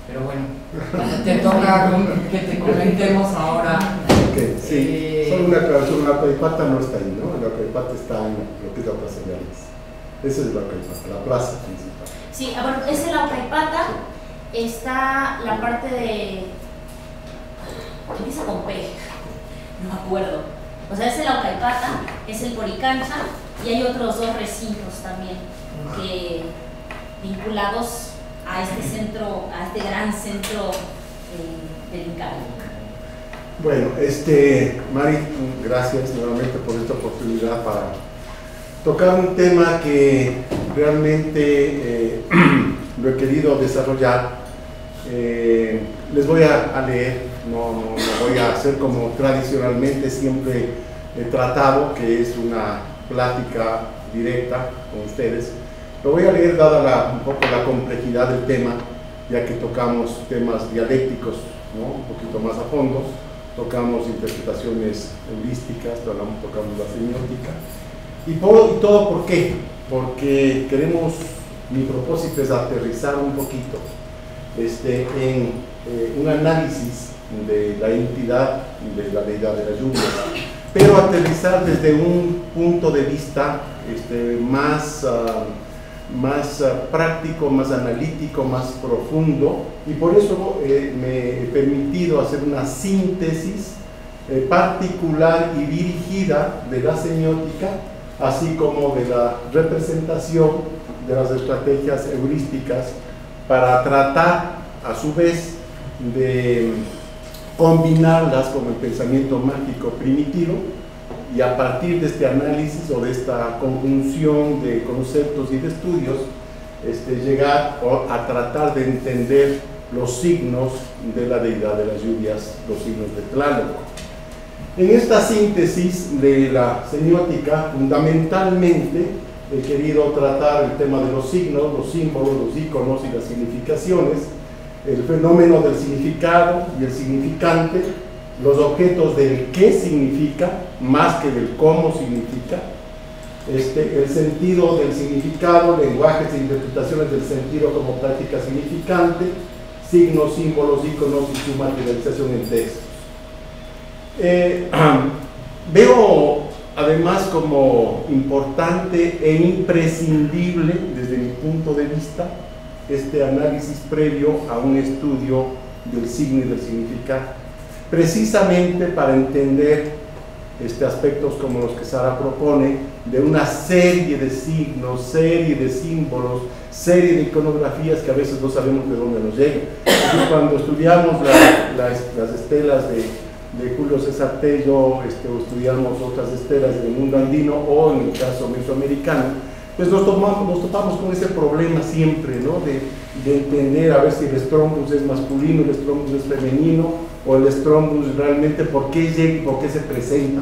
Pero bueno, te toca que te comentemos ahora. Ok, sí. Solo una aclaración, la Aucaipata no está ahí, ¿no? La Aucaipata está en lo que es la Plaza de Armas. Esa es la Aucaipata, la plaza principal. Sí, bueno, es en la Aucaipata, está la parte de... empieza con P, no me acuerdo. O sea, es el Aucaipata, es el Poricancha y hay otros dos recintos también que, vinculados a este centro, a este gran centro del Incavi. Bueno, Mari, gracias nuevamente por esta oportunidad para tocar un tema que realmente lo he querido desarrollar. Les voy a leer, no voy a hacer como tradicionalmente siempre he tratado, que es una plática directa con ustedes. Lo voy a leer dada un poco la complejidad del tema, ya que tocamos temas dialécticos, ¿no? Un poquito más a fondo, tocamos interpretaciones holísticas, tocamos la semiótica. ¿Y todo por qué? Porque mi propósito es aterrizar un poquito en un análisis de la entidad de la deidad de la lluvia, pero aterrizar desde un punto de vista más práctico, más analítico, más profundo, y por eso me he permitido hacer una síntesis particular y dirigida de la semiótica, así como de la representación de las estrategias heurísticas, para tratar a su vez de combinarlas con el pensamiento mágico primitivo, y a partir de este análisis o de esta conjunción de conceptos y de estudios, llegar a tratar de entender los signos de la deidad de las lluvias, los signos de Tlaloc. En esta síntesis de la semiótica, fundamentalmente he querido tratar el tema de los signos, los símbolos, los iconos y las significaciones, el fenómeno del significado y el significante, los objetos del qué significa, más que del cómo significa, el sentido del significado, lenguajes e interpretaciones del sentido como práctica significante, signos, símbolos, iconos y su materialización en textos. Veo además como importante e imprescindible desde mi punto de vista este análisis previo a un estudio del signo y del significado, precisamente para entender aspectos como los que Sara propone, de una serie de signos, serie de símbolos, serie de iconografías que a veces no sabemos de dónde nos llegan. Y cuando estudiamos las estelas de Julio César Tello, o estudiamos otras estelas del mundo andino, o en el caso mesoamericano, pues nos topamos con ese problema siempre, ¿no? De entender a ver si el Strombus es masculino, el Strombus es femenino, o el Strombus realmente por qué llega y por qué se presenta,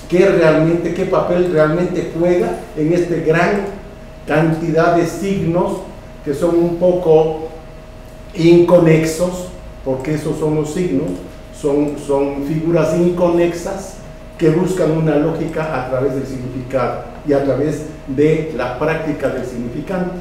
qué papel realmente juega en esta gran cantidad de signos que son un poco inconexos, porque esos son los signos, son figuras inconexas que buscan una lógica a través del significado y a través de la práctica del significante.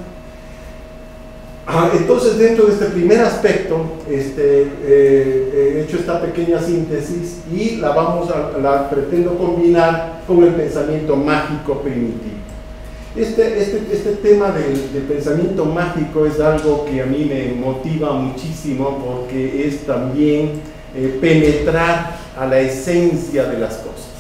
Entonces, dentro de este primer aspecto, he hecho esta pequeña síntesis y la pretendo combinar con el pensamiento mágico primitivo. Este tema del pensamiento mágico es algo que a mí me motiva muchísimo, porque es también penetrar a la esencia de las cosas,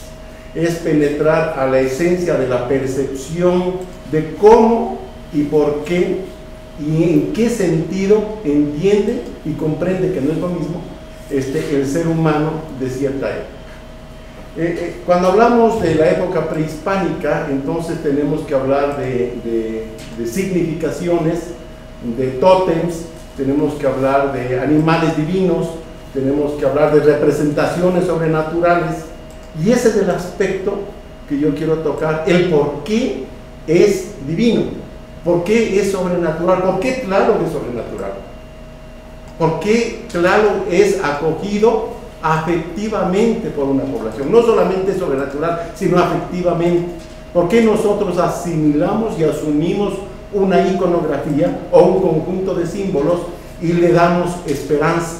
es penetrar a la esencia de la percepción de cómo y por qué y en qué sentido entiende y comprende que no es lo mismo el ser humano de cierta época. Cuando hablamos de la época prehispánica, entonces tenemos que hablar de significaciones, de tótems, tenemos que hablar de animales divinos, tenemos que hablar de representaciones sobrenaturales, y ese es el aspecto que yo quiero tocar, el por qué es divino. ¿Por qué es sobrenatural? ¿Por qué Tlaloc es sobrenatural? ¿Por qué Tlaloc es acogido afectivamente por una población? No solamente sobrenatural, sino afectivamente. ¿Por qué nosotros asimilamos y asumimos una iconografía o un conjunto de símbolos y le damos esperanza,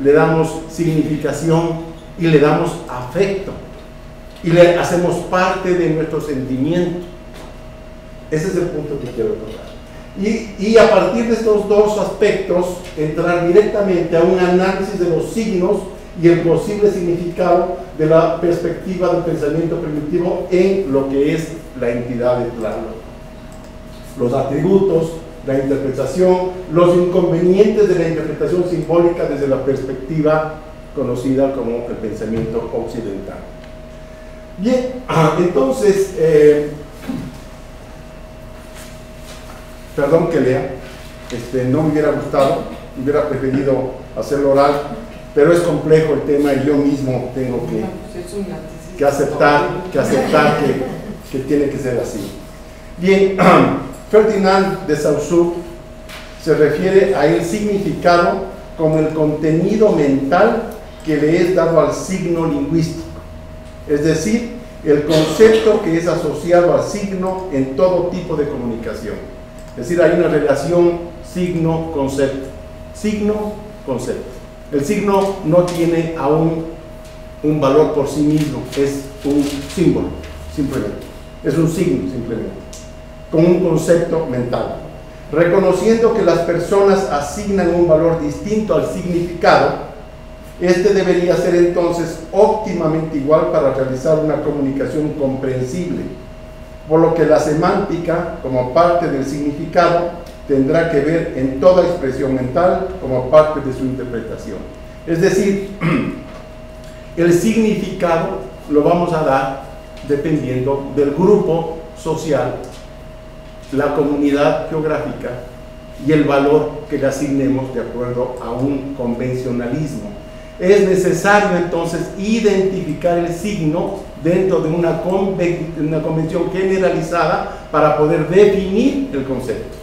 le damos significación y le damos afecto y le hacemos parte de nuestro sentimiento. Ese es el punto que quiero tocar. Y a partir de estos dos aspectos, entrar directamente a un análisis de los signos y el posible significado de la perspectiva del pensamiento primitivo en lo que es la entidad del plano. Los atributos, la interpretación, los inconvenientes de la interpretación simbólica desde la perspectiva conocida como el pensamiento occidental. Bien, entonces, perdón que lea, no me hubiera gustado, hubiera preferido hacerlo oral, pero es complejo el tema y yo mismo tengo que aceptar que tiene que ser así. Bien, Ferdinand de Saussure se refiere a el significado como el contenido mental que le es dado al signo lingüístico, es decir, el concepto que es asociado al signo en todo tipo de comunicación. Es decir, hay una relación signo-concepto. Signo-concepto. El signo no tiene aún un valor por sí mismo, es un símbolo, simplemente. Es un signo, simplemente, con un concepto mental. Reconociendo que las personas asignan un valor distinto al significado, este debería ser entonces óptimamente igual para realizar una comunicación comprensible, por lo que la semántica, como parte del significado, tendrá que ver en toda expresión mental como parte de su interpretación. Es decir, el significado lo vamos a dar dependiendo del grupo social, la comunidad geográfica y el valor que le asignemos de acuerdo a un convencionalismo. Es necesario entonces identificar el signo dentro de una convención generalizada para poder definir el concepto.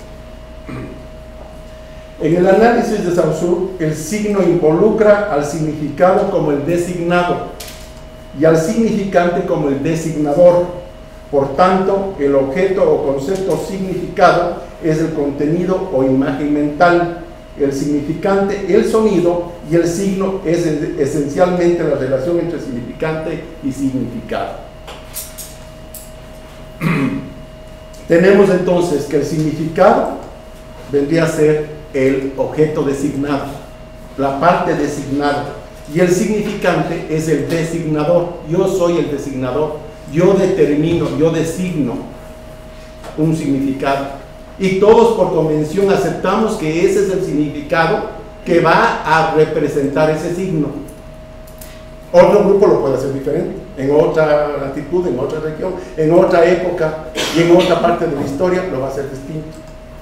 En el análisis de Saussure, el signo involucra al significado como el designado y al significante como el designador. Por tanto, el objeto o concepto significado es el contenido o imagen mental, el significante, el sonido, y el signo es esencialmente la relación entre significante y significado. Tenemos entonces que el significado vendría a ser el objeto designado, la parte designada, y el significante es el designador. Yo soy el designador, yo determino, yo designo un significado, y todos por convención aceptamos que ese es el significado que va a representar ese signo. Otro grupo lo puede hacer diferente, en otra latitud, en otra región, en otra época y en otra parte de la historia lo va a hacer distinto.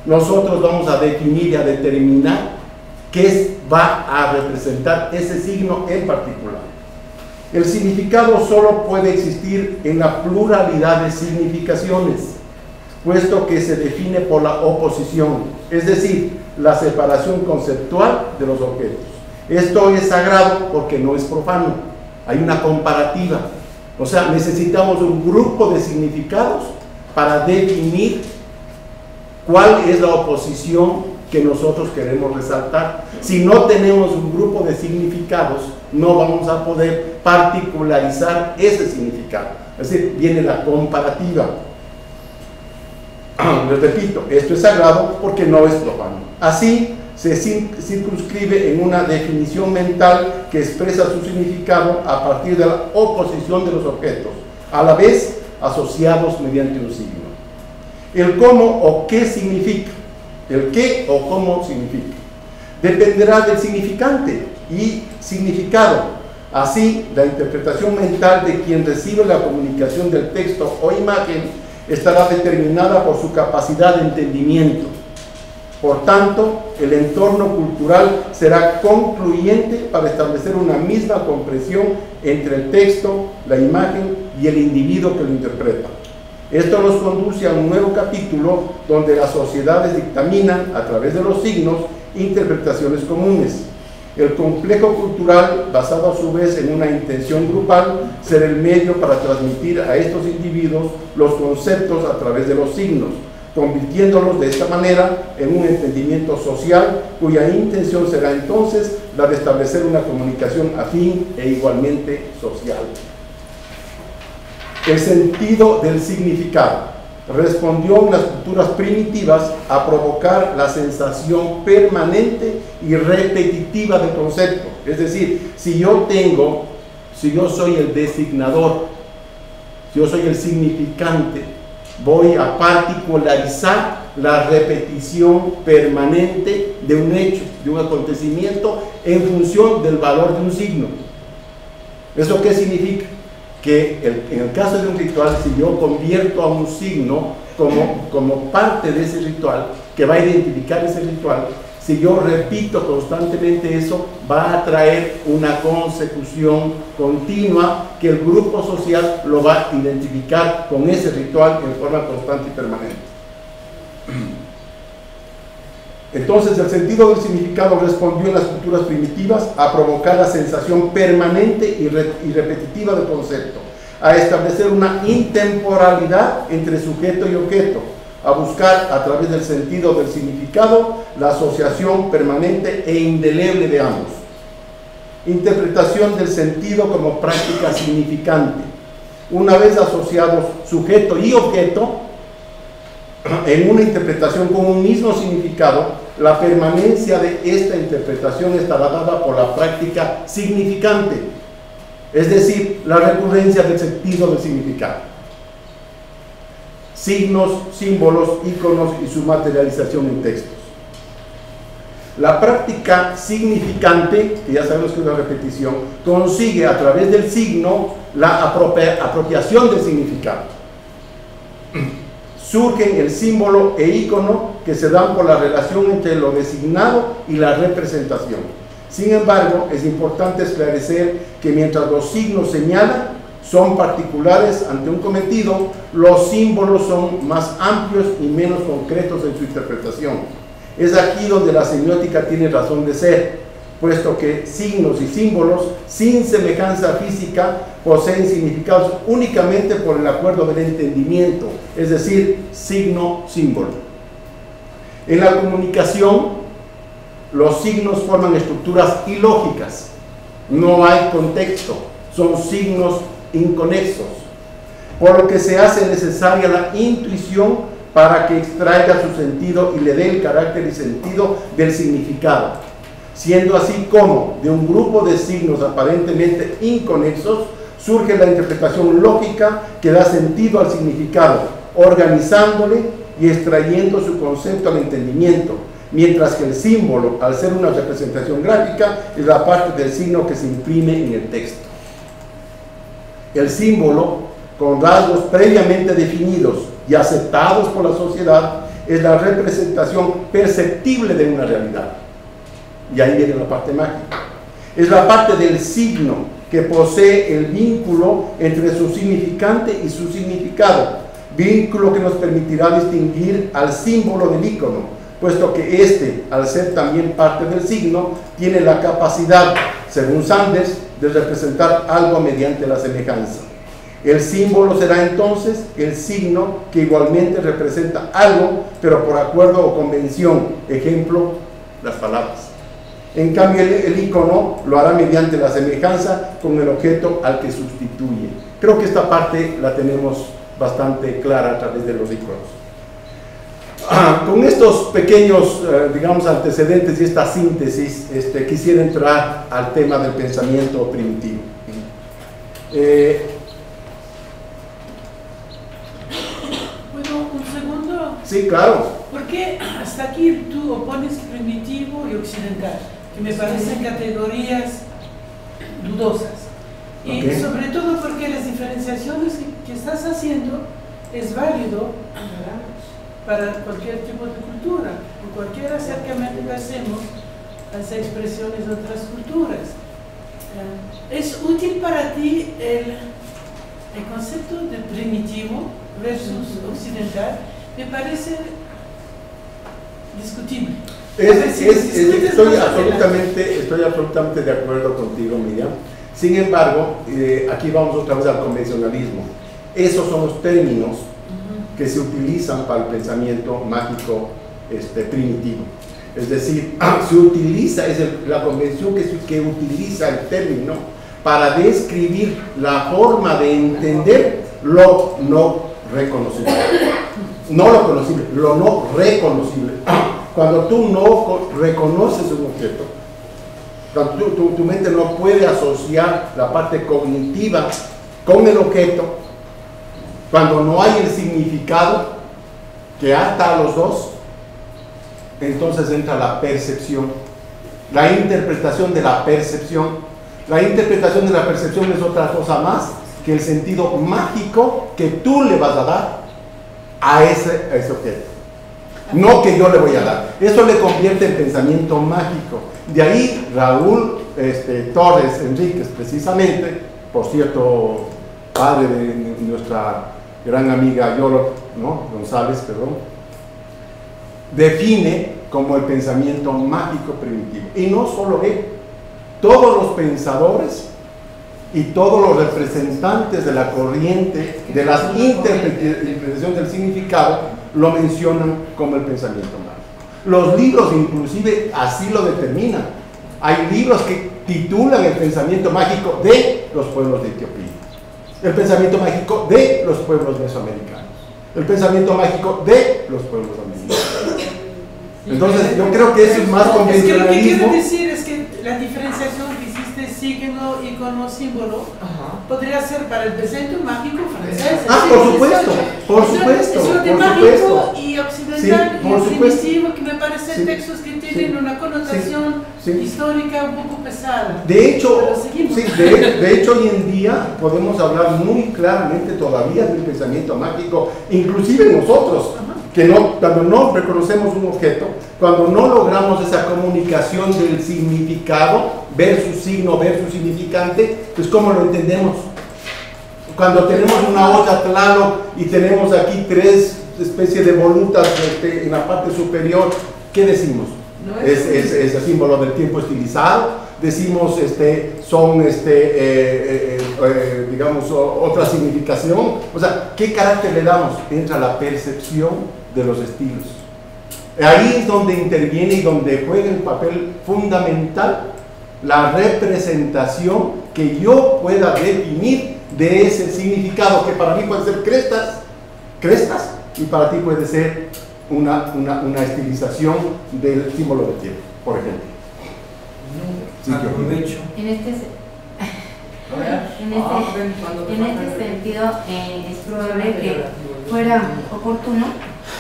Nosotros vamos a definir y a determinar qué va a representar ese signo en particular. El significado solo puede existir en la pluralidad de significaciones, puesto que se define por la oposición, es decir, la separación conceptual de los objetos. Esto es sagrado porque no es profano, hay una comparativa, o sea, necesitamos un grupo de significados para definir cuál es la oposición que nosotros queremos resaltar. Si no tenemos un grupo de significados, no vamos a poder particularizar ese significado, es decir, viene la comparativa. Les repito, esto es sagrado porque no es profano. Así se circunscribe en una definición mental que expresa su significado a partir de la oposición de los objetos, a la vez asociados mediante un signo. El cómo o qué significa, el qué o cómo significa, dependerá del significante y significado. Así, la interpretación mental de quien recibe la comunicación del texto o imagen estará determinada por su capacidad de entendimiento. Por tanto, el entorno cultural será concluyente para establecer una misma comprensión entre el texto, la imagen y el individuo que lo interpreta. Esto nos conduce a un nuevo capítulo donde las sociedades dictaminan, a través de los signos, interpretaciones comunes. El complejo cultural, basado a su vez en una intención grupal, será el medio para transmitir a estos individuos los conceptos a través de los signos. convirtiéndolos de esta manera en un entendimiento social cuya intención será entonces la de establecer una comunicación afín e igualmente social. El sentido del significado respondió en las culturas primitivas a provocar la sensación permanente y repetitiva del concepto. Es decir, si yo soy el designador, si yo soy el significante, voy a particularizar la repetición permanente de un hecho, de un acontecimiento en función del valor de un signo. ¿Eso qué significa? Que en el caso de un ritual, si yo convierto a un signo como parte de ese ritual, que va a identificar ese ritual, si yo repito constantemente eso, va a traer una consecución continua que el grupo social lo va a identificar con ese ritual en forma constante y permanente. Entonces, el sentido del significado respondió en las culturas primitivas a provocar la sensación permanente y repetitiva del concepto, a establecer una intemporalidad entre sujeto y objeto, a buscar a través del sentido del significado la asociación permanente e indeleble de ambos. Interpretación del sentido como práctica significante. Una vez asociados sujeto y objeto, en una interpretación con un mismo significado, la permanencia de esta interpretación estará dada por la práctica significante, es decir, la recurrencia del sentido del significado. Signos, símbolos, íconos y su materialización en textos. La práctica significante, que ya sabemos que es una repetición, consigue a través del signo la apropiación del significado. Surgen el símbolo e ícono que se dan por la relación entre lo designado y la representación. Sin embargo, es importante esclarecer que mientras los signos señalan, son particulares ante un cometido, los símbolos son más amplios y menos concretos en su interpretación. Es aquí donde la semiótica tiene razón de ser, puesto que signos y símbolos sin semejanza física poseen significados únicamente por el acuerdo del entendimiento, es decir, signo-símbolo. En la comunicación, los signos forman estructuras ilógicas, no hay contexto, son signos inconexos, por lo que se hace necesaria la intuición para que extraiga su sentido y le dé el carácter y sentido del significado, siendo así como de un grupo de signos aparentemente inconexos surge la interpretación lógica que da sentido al significado, organizándole y extrayendo su concepto al entendimiento, mientras que el símbolo, al ser una representación gráfica, es la parte del signo que se imprime en el texto. El símbolo, con rasgos previamente definidos y aceptados por la sociedad, es la representación perceptible de una realidad. Y ahí viene la parte mágica. Es la parte del signo que posee el vínculo entre su significante y su significado, vínculo que nos permitirá distinguir al símbolo del ícono, puesto que éste, al ser también parte del signo, tiene la capacidad, según Sanders, de representar algo mediante la semejanza. El símbolo será entonces el signo que igualmente representa algo, pero por acuerdo o convención, ejemplo, las palabras. En cambio, el ícono lo hará mediante la semejanza con el objeto al que sustituye. Creo que esta parte la tenemos bastante clara a través de los íconos. Con estos pequeños, digamos, antecedentes y esta síntesis, quisiera entrar al tema del pensamiento primitivo. Bueno, un segundo. Sí, claro. ¿Por qué hasta aquí tú opones primitivo y occidental? Que me parecen categorías dudosas. Y Okay. sobre todo porque las diferenciaciones que estás haciendo es válido para cualquier tipo de cultura, o cualquier acercamiento que hacemos a esas expresiones de otras culturas. ¿Es útil para ti el concepto de primitivo versus occidental? Me parece discutible. Estoy absolutamente de acuerdo contigo, Miriam. Sin embargo, aquí vamos otra vez al convencionalismo. Esos son los términos que se utilizan para el pensamiento mágico primitivo. Es decir, se utiliza, la convención que utiliza el término para describir la forma de entender lo no reconocible. No lo conocible, lo no reconocible. Cuando tú no reconoces un objeto, cuando tu mente no puede asociar la parte cognitiva con el objeto, cuando no hay el significado que ata a los dos, entonces entra la percepción, la interpretación de la percepción. La interpretación de la percepción es otra cosa más que el sentido mágico que tú le vas a dar a ese objeto, no que yo le voy a dar. Eso le convierte en pensamiento mágico. De ahí Raúl Torres Enríquez, precisamente, por cierto, padre de nuestra gran amiga Yolo, ¿no? González, perdón, define como el pensamiento mágico primitivo. Y no solo él, todos los pensadores y todos los representantes de la corriente de la interpretación del significado lo mencionan como el pensamiento mágico. Los libros inclusive así lo determinan. Hay libros que titulan el pensamiento mágico de los pueblos de Etiopía, el pensamiento mágico de los pueblos mesoamericanos, el pensamiento mágico de los pueblos americanos. Entonces yo creo que eso es más convencionalismo. Lo que quiero decir es que la diferenciación que hiciste signo, icono, símbolo, podría ser para el pensamiento mágico francés. Por supuesto, por supuesto. Es de mágico y occidental, sí, y primitivo, que me parecen textos que tienen una connotación histórica un poco pesada. De hecho, de hecho hoy en día podemos hablar muy claramente todavía del pensamiento mágico, inclusive nosotros, que cuando no reconocemos un objeto, cuando no logramos esa comunicación del significado, ver su signo, ver su significante, pues ¿cómo lo entendemos? Cuando tenemos una olla Tlaloc y tenemos aquí 3 especies de volutas en la parte superior, ¿qué decimos? Es el símbolo del tiempo estilizado. Decimos son digamos otra significación. O sea, ¿qué carácter le damos? Entra la percepción de los estilos. Ahí es donde interviene y donde juega el papel fundamental la representación que yo pueda definir de ese significado, que para mí puede ser crestas, y para ti puede ser una estilización del símbolo del tiempo, por ejemplo. Sí, aprovecho. En este sentido, es probable que fuera oportuno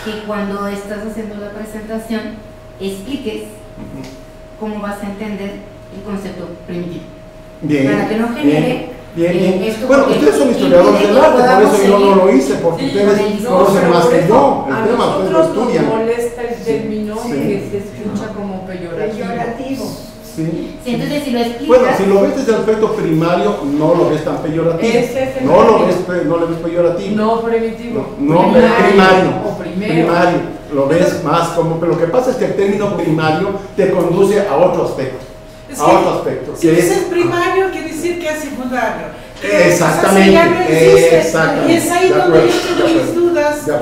que cuando estás haciendo la presentación expliques cómo vas a entender el concepto primitivo. Bien, para que no genere bien. Bueno, ustedes son historiadores del arte, por eso yo no lo hice, porque ustedes conocen más que yo el tema, ustedes lo estudian. Nos molesta el término que se escucha como peyorativo. Sí. Entonces, si lo explicas. Bueno, si lo ves desde el aspecto primario, no lo ves tan peyorativo. No lo ves peyorativo. No primitivo. No, primario. Lo ves más como. Pero lo que pasa es que el término primario te conduce a otro aspecto. Si dices primario, quiere decir que es secundario. Exactamente. O sea, ya no existe. Exactamente. Y es ahí donde yo tengo mis dudas de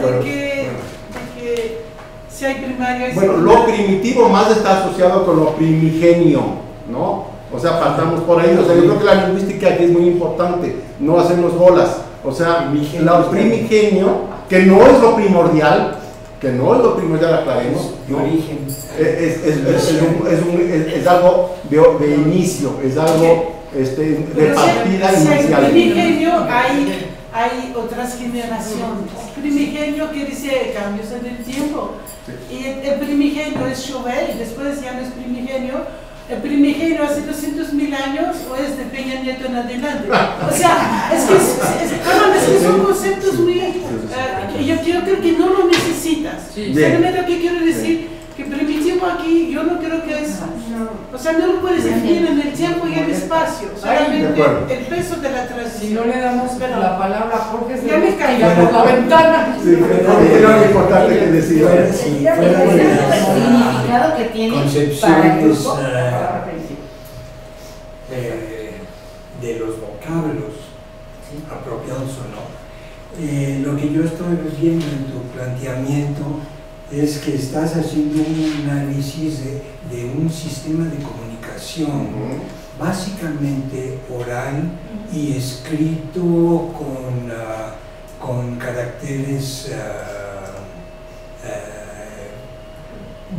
que si hay primario. Bueno, lo primitivo más está asociado con lo primigenio, ¿no? O sea, partamos por ahí. O sea, yo creo que la lingüística aquí es muy importante, no hacernos bolas. O sea, lo primigenio, que no es lo primordial, aclaremos. De origen. Es algo de inicio, es algo de partida inicial. En primigenio hay otras generaciones. Primigenio quiere decir cambios en el tiempo. Y el primigenio es Chauvet, y después ya no es primigenio. ¿El primigenio hace 200.000 años o es de Peña Nieto en adelante? O sea, es que son conceptos muy... yo creo que no lo necesitas. Solamente lo que quiero decir, que primitivo aquí, yo no creo que es... O sea, no lo puedes definir en el tiempo y el espacio. Solamente el peso de la transición. Si no le damos la palabra a Jorge, se ya me caí por la ventana. Sí, era lo importante que decía. El significado que tiene para el grupo. De los vocablos apropiados o no, Lo que yo estoy viendo en tu planteamiento es que estás haciendo un análisis de un sistema de comunicación básicamente oral y escrito con caracteres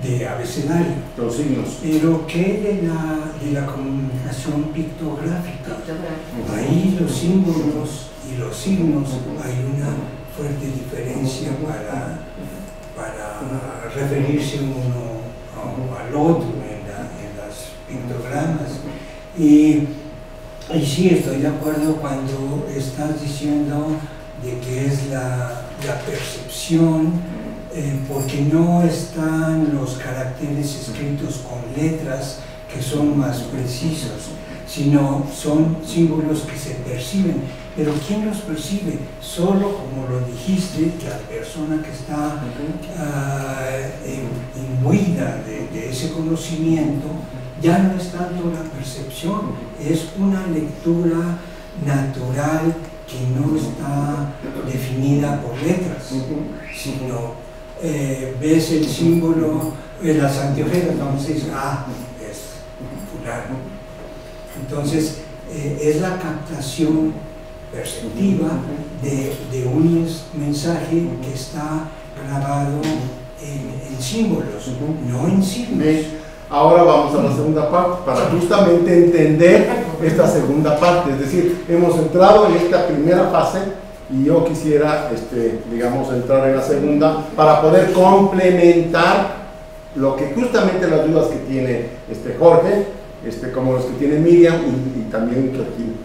de abecedario. Los signos. Pero ¿qué de la comunicación pictográfica? Ahí los símbolos y los signos hay una fuerte diferencia para referirse uno al otro en las pictogramas. Y sí, estoy de acuerdo cuando estás diciendo de que es la percepción, porque no están los caracteres escritos con letras que son más precisos, sino son símbolos que se perciben. Pero ¿quién los percibe? Solo, como lo dijiste, la persona que está imbuida de ese conocimiento. Ya no es tanto la percepción, es una lectura natural que no está definida por letras, sino ves el símbolo de las anteojeras, entonces dices, es fulano. Entonces, es la captación perceptiva de un mensaje que está grabado en símbolos, no en signos. Ahora vamos a la segunda parte, para justamente entender esta segunda parte, es decir, hemos entrado en esta primera fase y yo quisiera, digamos, entrar en la segunda para poder complementar lo que justamente las dudas que tiene Jorge, como los que tiene Miriam y también Clotilde.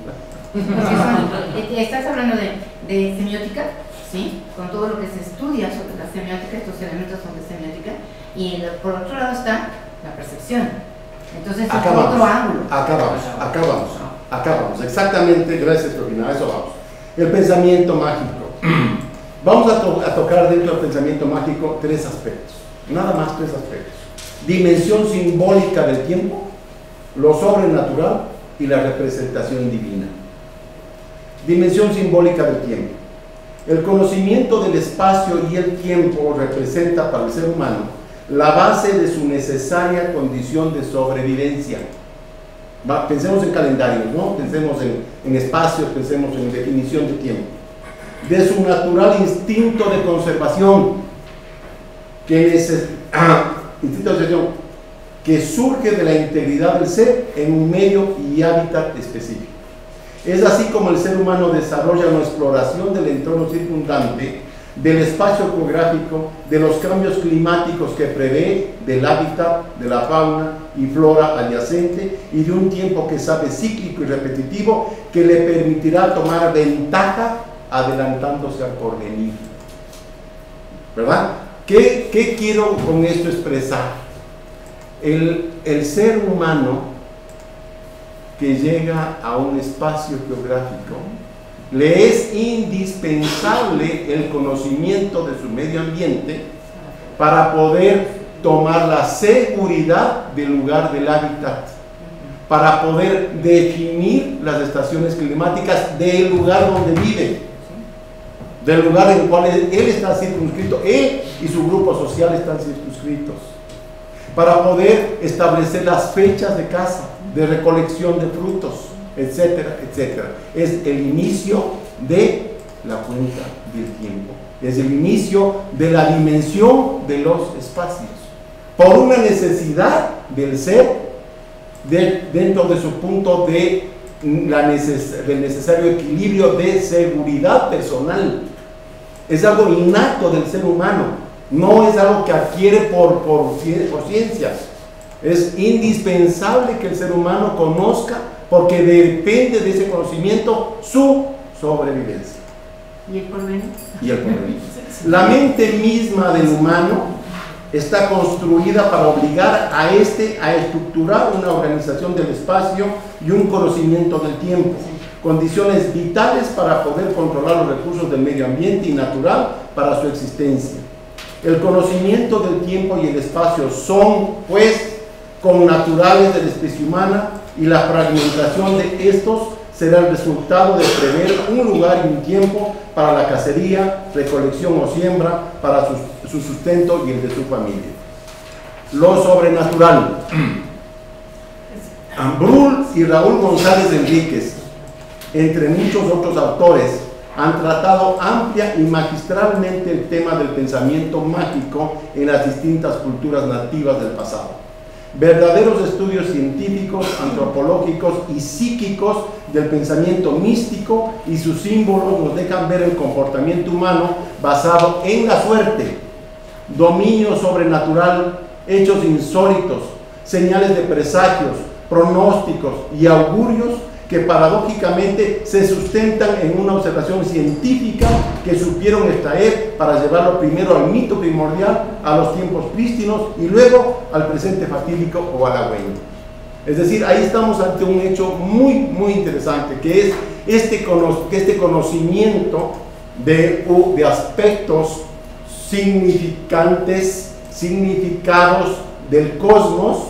Estás hablando de semiótica, ¿sí? Con todo lo que se estudia sobre la semiótica, estos elementos son de semiótica, y por otro lado está la percepción. Entonces, es otro ángulo. Acabamos. Exactamente, gracias, Georgina, a eso vamos. El pensamiento mágico. Vamos a tocar dentro del pensamiento mágico 3 aspectos, nada más 3 aspectos. Dimensión simbólica del tiempo, lo sobrenatural y la representación divina. Dimensión simbólica del tiempo. El conocimiento del espacio y el tiempo representa para el ser humano la base de su necesaria condición de sobrevivencia. Pensemos en calendarios, ¿no? Pensemos en espacios, pensemos en definición de tiempo. De su natural instinto de conservación, que surge de la integridad del ser en un medio y hábitat específico. Es así como el ser humano desarrolla una exploración del entorno circundante, del espacio geográfico, de los cambios climáticos que prevé, del hábitat, de la fauna y flora adyacente y de un tiempo que sabe cíclico y repetitivo que le permitirá tomar ventaja adelantándose al porvenir. ¿Verdad? ¿Qué quiero con esto expresar? El ser humano que llega a un espacio geográfico le es indispensable el conocimiento de su medio ambiente para poder tomar la seguridad del lugar del hábitat, para poder definir las estaciones climáticas del lugar donde vive, del lugar en el cual él está circunscrito, él y su grupo social están circunscritos, para poder establecer las fechas de caza, de recolección de frutos, etcétera, etcétera. Es el inicio de la cuenta del tiempo, es el inicio de la dimensión de los espacios, por una necesidad del ser dentro de su punto del necesario equilibrio de seguridad personal. Es algo innato del ser humano, no es algo que adquiere por ciencias. Es indispensable que el ser humano conozca, porque depende de ese conocimiento su sobrevivencia. ¿Y el porvenir? Y el porvenir. La mente misma del humano está construida para obligar a estructurar una organización del espacio y un conocimiento del tiempo, condiciones vitales para poder controlar los recursos del medio ambiente y natural para su existencia. El conocimiento del tiempo y el espacio son, pues, connaturales de la especie humana, y la fragmentación de estos será el resultado de prever un lugar y un tiempo para la cacería, recolección o siembra, para su sustento y el de su familia. Lo sobrenatural. Ambrul y Raúl González Enríquez, entre muchos otros autores, han tratado amplia y magistralmente el tema del pensamiento mágico en las distintas culturas nativas del pasado. Verdaderos estudios científicos, antropológicos y psíquicos del pensamiento místico y sus símbolos nos dejan ver el comportamiento humano basado en la suerte, dominio sobrenatural, hechos insólitos, señales de presagios, pronósticos y augurios que paradójicamente se sustentan en una observación científica que supieron extraer para llevarlo primero al mito primordial, a los tiempos prístinos y luego al presente fatídico o halagüeño. Es decir, ahí estamos ante un hecho muy interesante, que es este conocimiento de aspectos significantes, significados del cosmos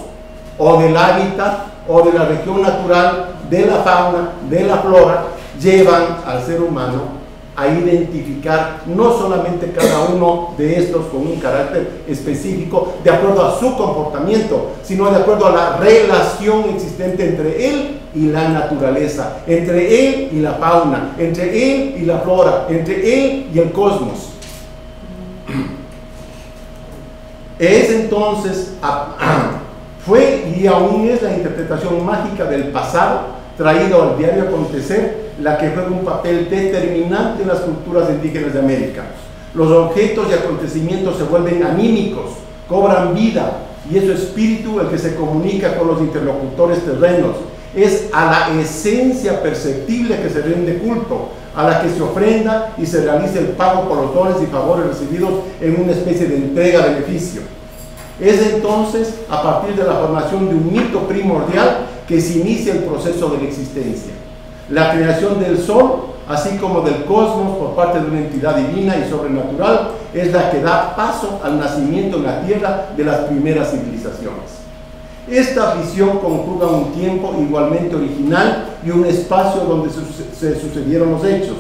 o del hábitat o de la región natural, de la fauna, de la flora, llevan al ser humano a identificar no solamente cada uno de estos con un carácter específico de acuerdo a su comportamiento, sino de acuerdo a la relación existente entre él y la naturaleza, entre él y la fauna, entre él y la flora, entre él y el cosmos. Es entonces, fue y aún es la interpretación mágica del pasado traído al diario acontecer la que juega un papel determinante en las culturas indígenas de América. Los objetos y acontecimientos se vuelven anímicos, cobran vida, y es su espíritu el que se comunica con los interlocutores terrenos. Es a la esencia perceptible que se rinde culto, a la que se ofrenda y se realiza el pago por los dones y favores recibidos en una especie de entrega-beneficio. Es entonces a partir de la formación de un mito primordial que se inicia el proceso de la existencia. La creación del sol, así como del cosmos por parte de una entidad divina y sobrenatural, es la que da paso al nacimiento en la tierra de las primeras civilizaciones. Esta visión conjuga un tiempo igualmente original y un espacio donde se sucedieron los hechos.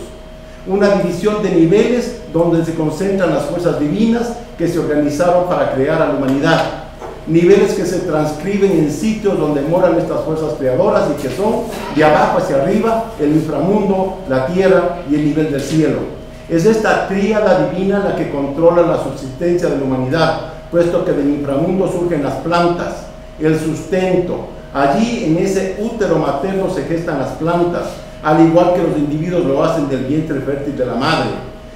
Una división de niveles donde se concentran las fuerzas divinas que se organizaron para crear a la humanidad. Niveles que se transcriben en sitios donde moran estas fuerzas creadoras y que son, de abajo hacia arriba, el inframundo, la tierra y el nivel del cielo. Es esta tríada divina la que controla la subsistencia de la humanidad, puesto que del inframundo surgen las plantas, el sustento. Allí, en ese útero materno, se gestan las plantas, al igual que los individuos lo hacen del vientre fértil de la madre.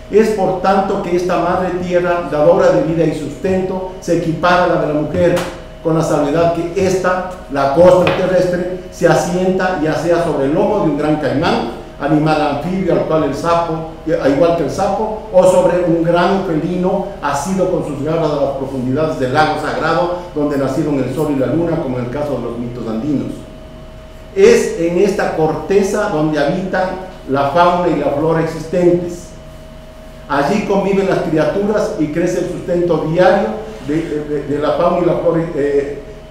Es por tanto que esta madre tierra, dadora de vida y sustento, se equipara a la de la mujer, con la salvedad que ésta, la costra terrestre, se asienta ya sea sobre el lomo de un gran caimán, animal anfibio al igual que el sapo, o sobre un gran felino asido con sus garras a las profundidades del lago sagrado donde nacieron el sol y la luna, como en el caso de los mitos andinos. Es en esta corteza donde habitan la fauna y la flora existentes. Allí conviven las criaturas y crece el sustento diario de la fauna y la flora,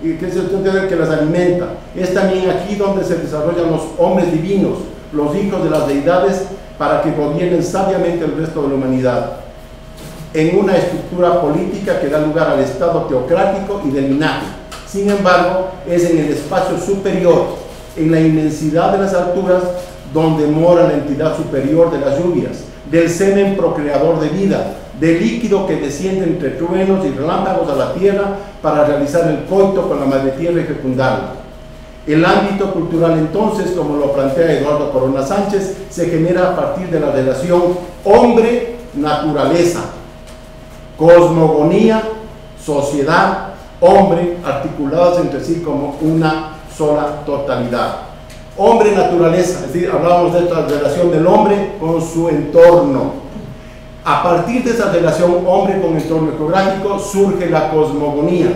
y crece el sustento diario que las alimenta. Es también aquí donde se desarrollan los hombres divinos, los hijos de las deidades, para que gobiernen sabiamente el resto de la humanidad, en una estructura política que da lugar al estado teocrático y del linaje. Sin embargo, es en el espacio superior, en la inmensidad de las alturas, donde mora la entidad superior de las lluvias, del semen procreador de vida, del líquido que desciende entre truenos y relámpagos a la tierra para realizar el coito con la madre tierra y fecundarla. El ámbito cultural entonces, como lo plantea Eduardo Corona Sánchez, se genera a partir de la relación hombre-naturaleza, cosmogonía, sociedad, hombre, articuladas entre sí como una sola totalidad. Hombre-naturaleza, es decir, hablábamos de esta relación del hombre con su entorno. A partir de esa relación hombre con entorno geográfico surge la cosmogonía.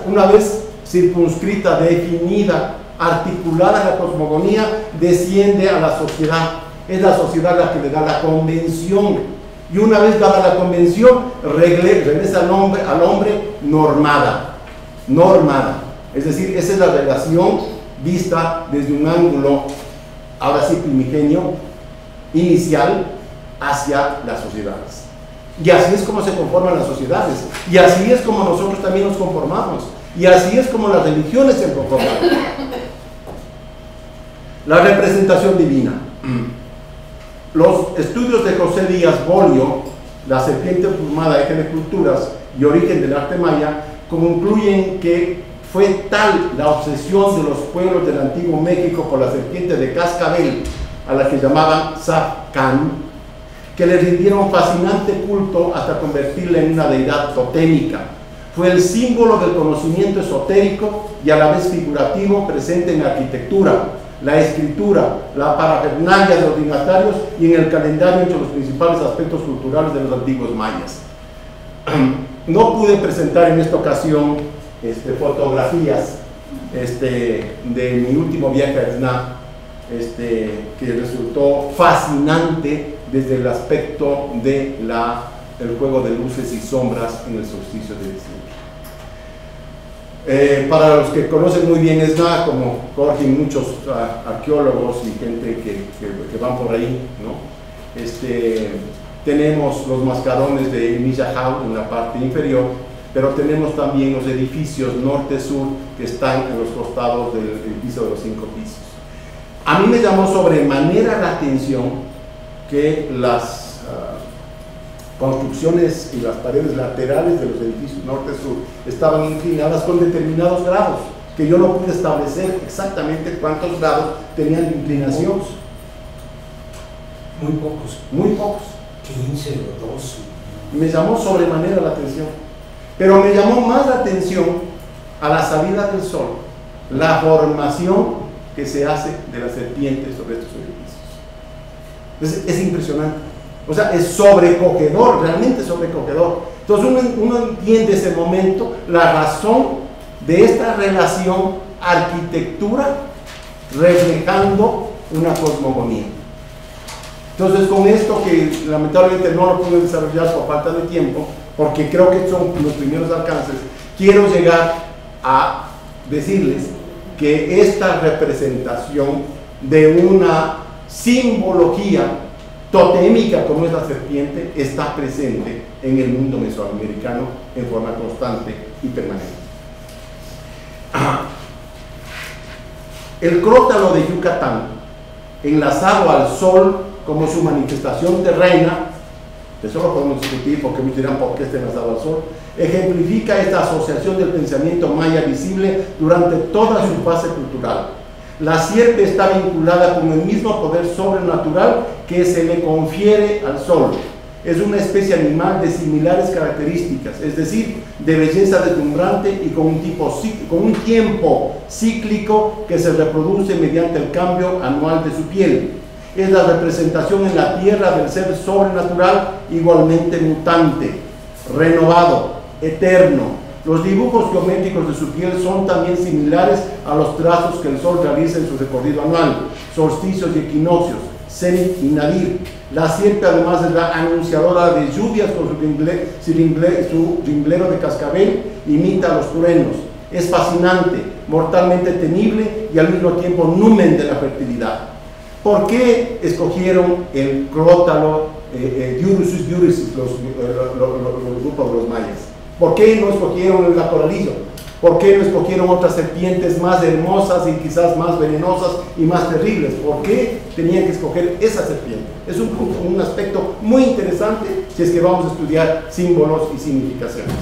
Una vez circunscrita, definida, articulada la cosmogonía, desciende a la sociedad. Es la sociedad la que le da la convención. Y una vez dada la convención, regresa al hombre normada. Es decir, esa es la relación vista desde un ángulo, ahora sí primigenio, inicial, hacia las sociedades. Y así es como se conforman las sociedades, y así es como nosotros también nos conformamos, y así es como las religiones se conforman. La representación divina. Los estudios de José Díaz Bolio, La serpiente plumada, eje de culturas y origen del arte maya, concluyen que fue tal la obsesión de los pueblos del antiguo México por la serpiente de cascabel, a la que llamaban Safcan, que le rindieron fascinante culto hasta convertirla en una deidad totémica. Fue el símbolo del conocimiento esotérico y a la vez figurativo presente en la arquitectura, la escritura, la parafernalia de los dignatarios y en el calendario entre los principales aspectos culturales de los antiguos mayas. No pude presentar en esta ocasión fotografías de mi último viaje a Esna, que resultó fascinante desde el aspecto del juego de luces y sombras en el solsticio de diciembre. Para los que conocen muy bien Esna, como Jorge y muchos arqueólogos y gente que van por ahí, ¿no? Tenemos los mascarones de Mijajau en la parte inferior, pero tenemos también los edificios norte-sur que están en los costados del piso de los 5 pisos. A mí me llamó sobremanera la atención que las construcciones y las paredes laterales de los edificios norte-sur estaban inclinadas con determinados grados, que yo no pude establecer exactamente cuántos grados tenían de inclinación. Muy pocos. Muy pocos. 15 o 12. Me llamó sobremanera la atención, pero me llamó más la atención a la salida del sol, la formación que se hace de la serpiente sobre estos edificios. Es impresionante, o sea, es sobrecogedor, realmente sobrecogedor. Entonces uno entiende ese momento, la razón de esta relación arquitectura reflejando una cosmogonía. Entonces, con esto, que lamentablemente no lo pude desarrollar por falta de tiempo, porque creo que son los primeros alcances, quiero llegar a decirles que esta representación de una simbología totémica como es la serpiente está presente en el mundo mesoamericano en forma constante y permanente. El crótalo de Yucatán, enlazado al sol como su manifestación terrena, eso lo podemos discutir porque me dirán por qué está enlazado al sol, ejemplifica esta asociación del pensamiento maya visible durante toda su fase cultural. La sierpe está vinculada con el mismo poder sobrenatural que se le confiere al sol. Es una especie animal de similares características, es decir, de belleza deslumbrante y con un tiempo cíclico que se reproduce mediante el cambio anual de su piel. Es la representación en la tierra del ser sobrenatural, igualmente mutante, renovado, eterno. Los dibujos geométricos de su piel son también similares a los trazos que el sol realiza en su recorrido anual, solsticios y equinoccios, cenit y nadir. La sierpe además es la anunciadora de lluvias con su ringlero de cascabel, imita los truenos. Es fascinante, mortalmente temible y al mismo tiempo numen de la fertilidad. ¿Por qué escogieron el crótalo Diurusus diurusus los grupos de los mayas? ¿Por qué no escogieron el coralillo? ¿Por qué no escogieron otras serpientes más hermosas y quizás más venenosas y más terribles? ¿Por qué tenían que escoger esa serpiente? Es un aspecto muy interesante si es que vamos a estudiar símbolos y significaciones.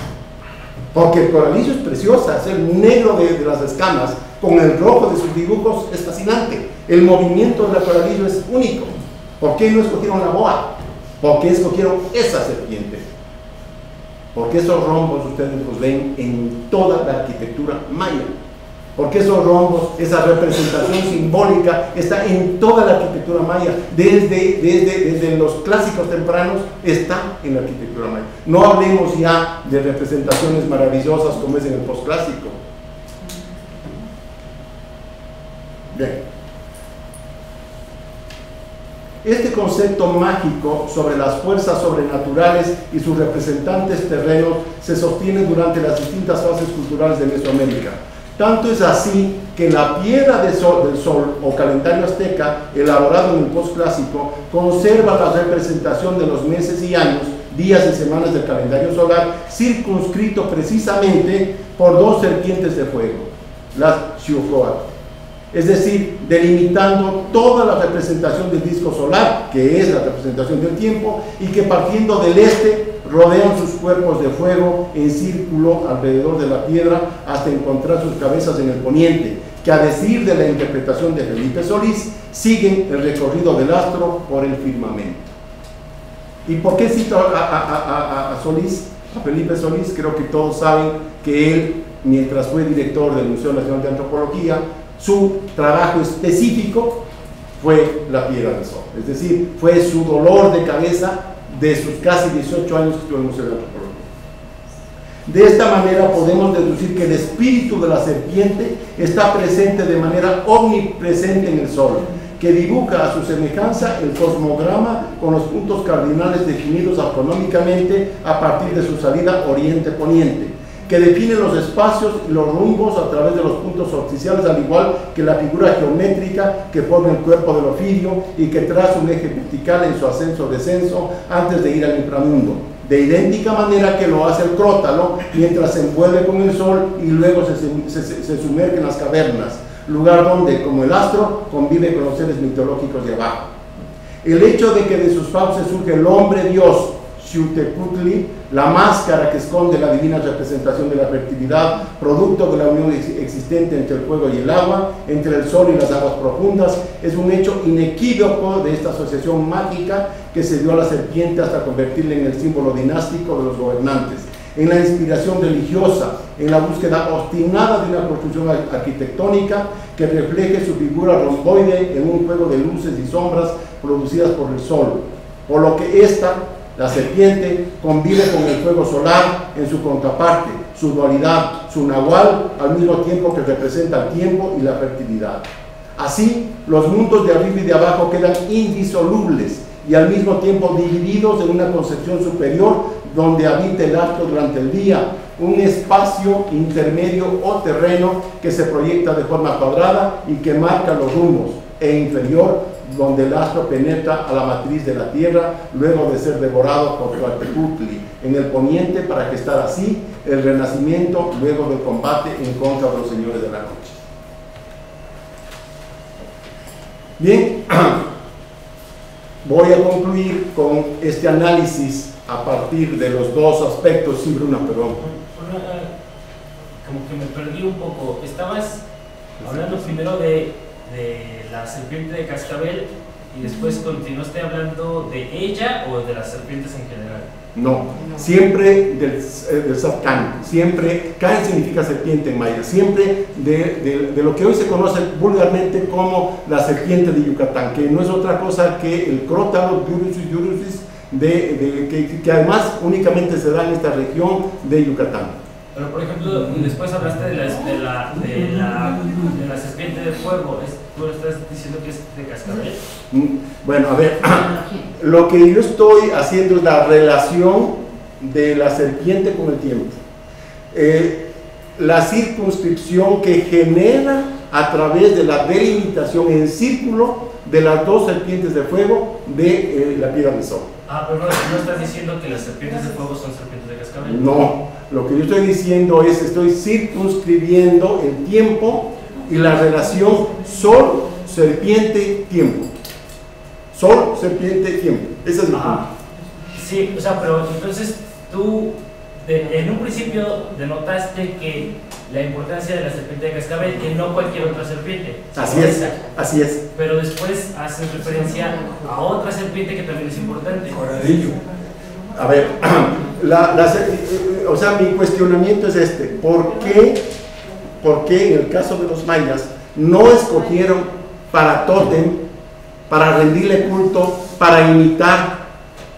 Porque el coralillo es preciosa, es el negro de las escamas con el rojo de sus dibujos, es fascinante. El movimiento del coralillo es único. ¿Por qué no escogieron la boa? ¿Por qué escogieron esa serpiente? Porque esos rombos ustedes los ven en toda la arquitectura maya. Porque esos rombos, esa representación simbólica está en toda la arquitectura maya. Desde los clásicos tempranos está en la arquitectura maya. No hablemos ya de representaciones maravillosas como es en el posclásico. Bien. Este concepto mágico sobre las fuerzas sobrenaturales y sus representantes terrenos se sostiene durante las distintas fases culturales de Mesoamérica. Tanto es así que la piedra del sol o calendario azteca, elaborado en el posclásico, conserva la representación de los meses y años, días y semanas del calendario solar, circunscrito precisamente por dos serpientes de fuego, las Xiuhua. Es decir, delimitando toda la representación del disco solar, que es la representación del tiempo, y que partiendo del este rodean sus cuerpos de fuego en círculo alrededor de la piedra hasta encontrar sus cabezas en el poniente, que a decir de la interpretación de Felipe Solís, siguen el recorrido del astro por el firmamento. ¿Y por qué cito a Solís, a Felipe Solís? Creo que todos saben que él, mientras fue director del Museo Nacional de Antropología, su trabajo específico fue la piedra del sol, es decir, fue su dolor de cabeza de sus casi 18 años que estuvo en el Museo de Antropología. De esta manera podemos deducir que el espíritu de la serpiente está presente de manera omnipresente en el sol, que dibuja a su semejanza el cosmograma con los puntos cardinales definidos astronómicamente a partir de su salida oriente-poniente, que define los espacios y los rumbos a través de los puntos solsticiales, al igual que la figura geométrica que forma el cuerpo del ofidio y que traza un eje vertical en su ascenso-descenso antes de ir al inframundo, de idéntica manera que lo hace el crótalo mientras se envuelve con el sol y luego se sumerge en las cavernas, lugar donde, como el astro, convive con los seres mitológicos de abajo. El hecho de que de sus fauces surge el hombre Dios, Xiuhtecutli, la máscara que esconde la divina representación de la fertilidad, producto de la unión existente entre el fuego y el agua, entre el sol y las aguas profundas, es un hecho inequívoco de esta asociación mágica que se dio a la serpiente hasta convertirla en el símbolo dinástico de los gobernantes, en la inspiración religiosa, en la búsqueda obstinada de una construcción arquitectónica que refleje su figura romboide en un juego de luces y sombras producidas por el sol, por lo que esta, la serpiente, convive con el fuego solar en su contraparte, su dualidad, su nahual, al mismo tiempo que representa el tiempo y la fertilidad. Así, los mundos de arriba y de abajo quedan indisolubles y al mismo tiempo divididos en una concepción superior donde habita el astro durante el día, un espacio intermedio o terreno que se proyecta de forma cuadrada y que marca los rumbos, e inferior, donde el astro penetra a la matriz de la Tierra luego de ser devorado por Xiuhtecutli en el poniente para gestar así el renacimiento luego del combate en contra de los señores de la noche. Bien, voy a concluir con este análisis a partir de los dos aspectos. Sí, Bruna, perdón. Como que me perdí un poco. Estabas hablando primero de la serpiente de cascabel y después continuaste hablando de ella o de las serpientes en general. No, siempre del Satkan, siempre, Kan significa serpiente en maya, siempre de lo que hoy se conoce vulgarmente como la serpiente de Yucatán, que no es otra cosa que el crótalo Diurusis que además únicamente se da en esta región de Yucatán. Pero por ejemplo, después hablaste de la serpiente de fuego. ¿Tú estás diciendo que es de cascabel? Bueno, a ver, lo que yo estoy haciendo es la relación de la serpiente con el tiempo. La circunscripción que genera a través de la delimitación en círculo de las dos serpientes de fuego de la piedra del sol. Pero no estás diciendo que las serpientes de fuego son serpientes de cascabel. No, lo que yo estoy diciendo es, estoy circunscribiendo el tiempo y la relación sol, serpiente, tiempo. Sol, serpiente, tiempo. Esa es mi punto. Sí, o sea, pero entonces tú en un principio denotaste que la importancia de la serpiente de cascabel, que no cualquier otra serpiente. Así es, así es. Pero después haces referencia a otra serpiente que también es importante. Coralillo. A ver, o sea, mi cuestionamiento es este: ¿por qué en el caso de los mayas no escogieron para tótem, para rendirle culto, para imitar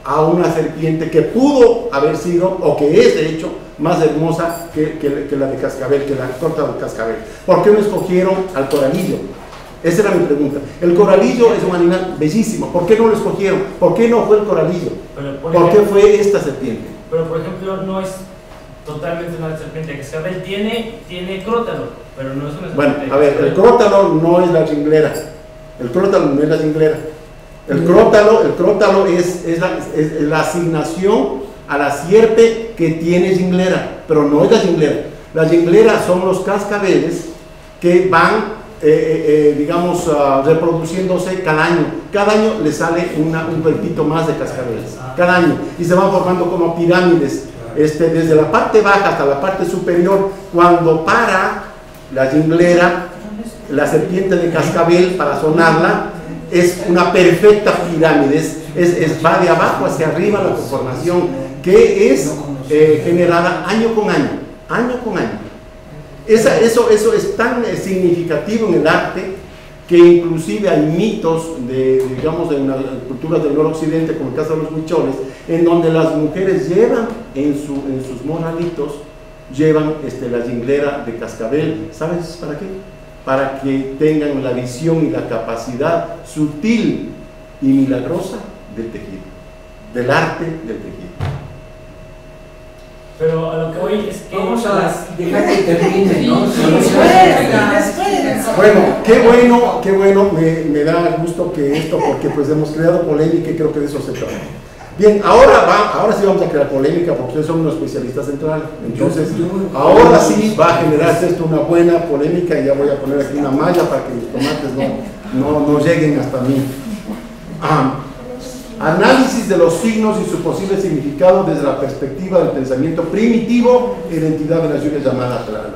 a una serpiente que pudo haber sido, o que es de hecho, más hermosa que la de cascabel, que la torta de cascabel? ¿Por qué no escogieron al coralillo? Esa era mi pregunta. El coralillo es un animal bellísimo. ¿Por qué no lo escogieron? ¿Por qué no fue el coralillo? ¿Por qué fue esta serpiente? Pero por ejemplo, no es totalmente una serpiente de cascabel, tiene crótalo, Pero no es una Bueno, serpiente a ver, el crótalo no es la jinglera. El crótalo no es la jinglera. El crótalo es la asignación a la sierpe que tiene jinglera, pero no es la jinglera. La jinglera son los cascabeles que van, digamos, reproduciéndose cada año. Cada año le sale un cuerpito más de cascabeles, cada año, y se van formando como pirámides, desde la parte baja hasta la parte superior. Cuando para la jinglera, la serpiente de cascabel, para sonarla, es una perfecta pirámide, va de abajo hacia arriba la conformación, que es generada año con año, Eso es tan significativo en el arte que inclusive hay mitos digamos, de una cultura del noroccidente, como el caso de los huicholes, en donde las mujeres llevan en sus morralitos, llevan la jinglera de cascabel. ¿Sabes para qué? Para que tengan la visión y la capacidad sutil y milagrosa del tejido, del arte del tejido. Pero a lo que voy es que... Vamos a dejar que termine, ¿no? Bueno, qué bueno, me da gusto que esto, porque pues hemos creado polémica y creo que de eso se trata. Bien, ahora sí vamos a crear polémica porque ustedes son unos especialistas centrales. Entonces, ahora sí va a generarse esto una buena polémica, y ya voy a poner aquí una malla para que los tomates no lleguen hasta mí. Análisis de los signos y su posible significado desde la perspectiva del pensamiento primitivo e identidad de la lluvia llamada Tlaloc.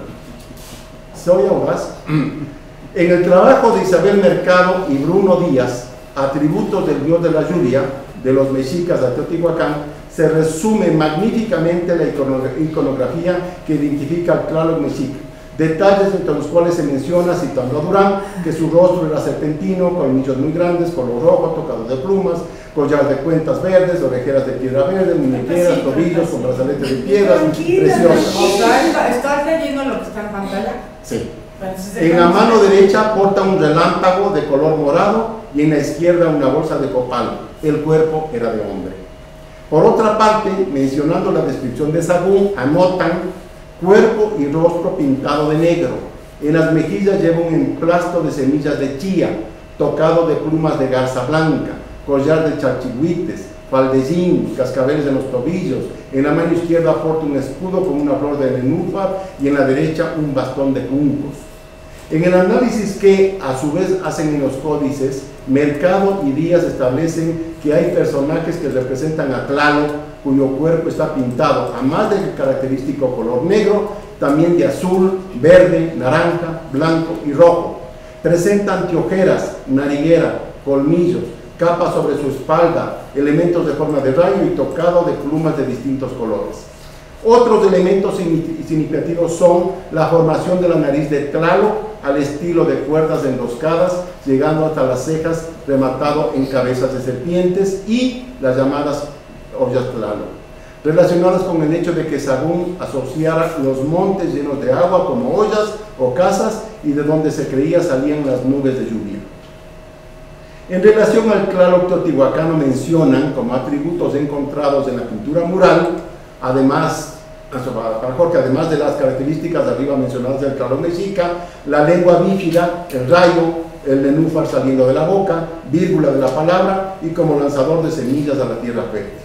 ¿Se oye o vas? En el trabajo de Isabel Mercado y Bruno Díaz, Atributos del Dios de la Lluvia, de los mexicas de Teotihuacán, se resume magníficamente la iconografía que identifica al Tlaloc mexica. Detalles entre los cuales se menciona, citando a Durán, que su rostro era serpentino, colmillos muy grandes, color rojo, tocado de plumas, collar de cuentas verdes, orejeras de piedra verde, muñequeras, tobillos con brazaletes de piedras, preciosas. O sea, ¿estás leyendo lo que está en pantalla? Sí. En la mano derecha porta un relámpago de color morado y en la izquierda una bolsa de copal. El cuerpo era de hombre. Por otra parte, mencionando la descripción de Sagún, anotan cuerpo y rostro pintado de negro. En las mejillas lleva un emplasto de semillas de chía, tocado de plumas de garza blanca, collar de charchigüites, faldellín, cascabeles en los tobillos. En la mano izquierda porta un escudo con una flor de nenúfar y en la derecha un bastón de juncos. En el análisis que a su vez hacen en los códices, Mercado y Díaz establecen que hay personajes que representan a Tlaloc, cuyo cuerpo está pintado, además del característico color negro, también de azul, verde, naranja, blanco y rojo. Presenta anteojeras, nariguera, colmillos, capa sobre su espalda, elementos de forma de rayo y tocado de plumas de distintos colores. Otros elementos significativos son la formación de la nariz de Tlaloc al estilo de cuerdas enroscadas, llegando hasta las cejas, rematado en cabezas de serpientes, y las llamadas ollas Tlaloc, relacionadas con el hecho de que Sagún asociara los montes llenos de agua como ollas o casas, y de donde se creía salían las nubes de lluvia. En relación al Tlaloc teotihuacano, mencionan como atributos encontrados en la pintura mural, además de las características de arriba mencionadas del Tlaloc mexica, la lengua bífida, el rayo, el nenúfar saliendo de la boca, vírgula de la palabra y como lanzador de semillas a la tierra fértil.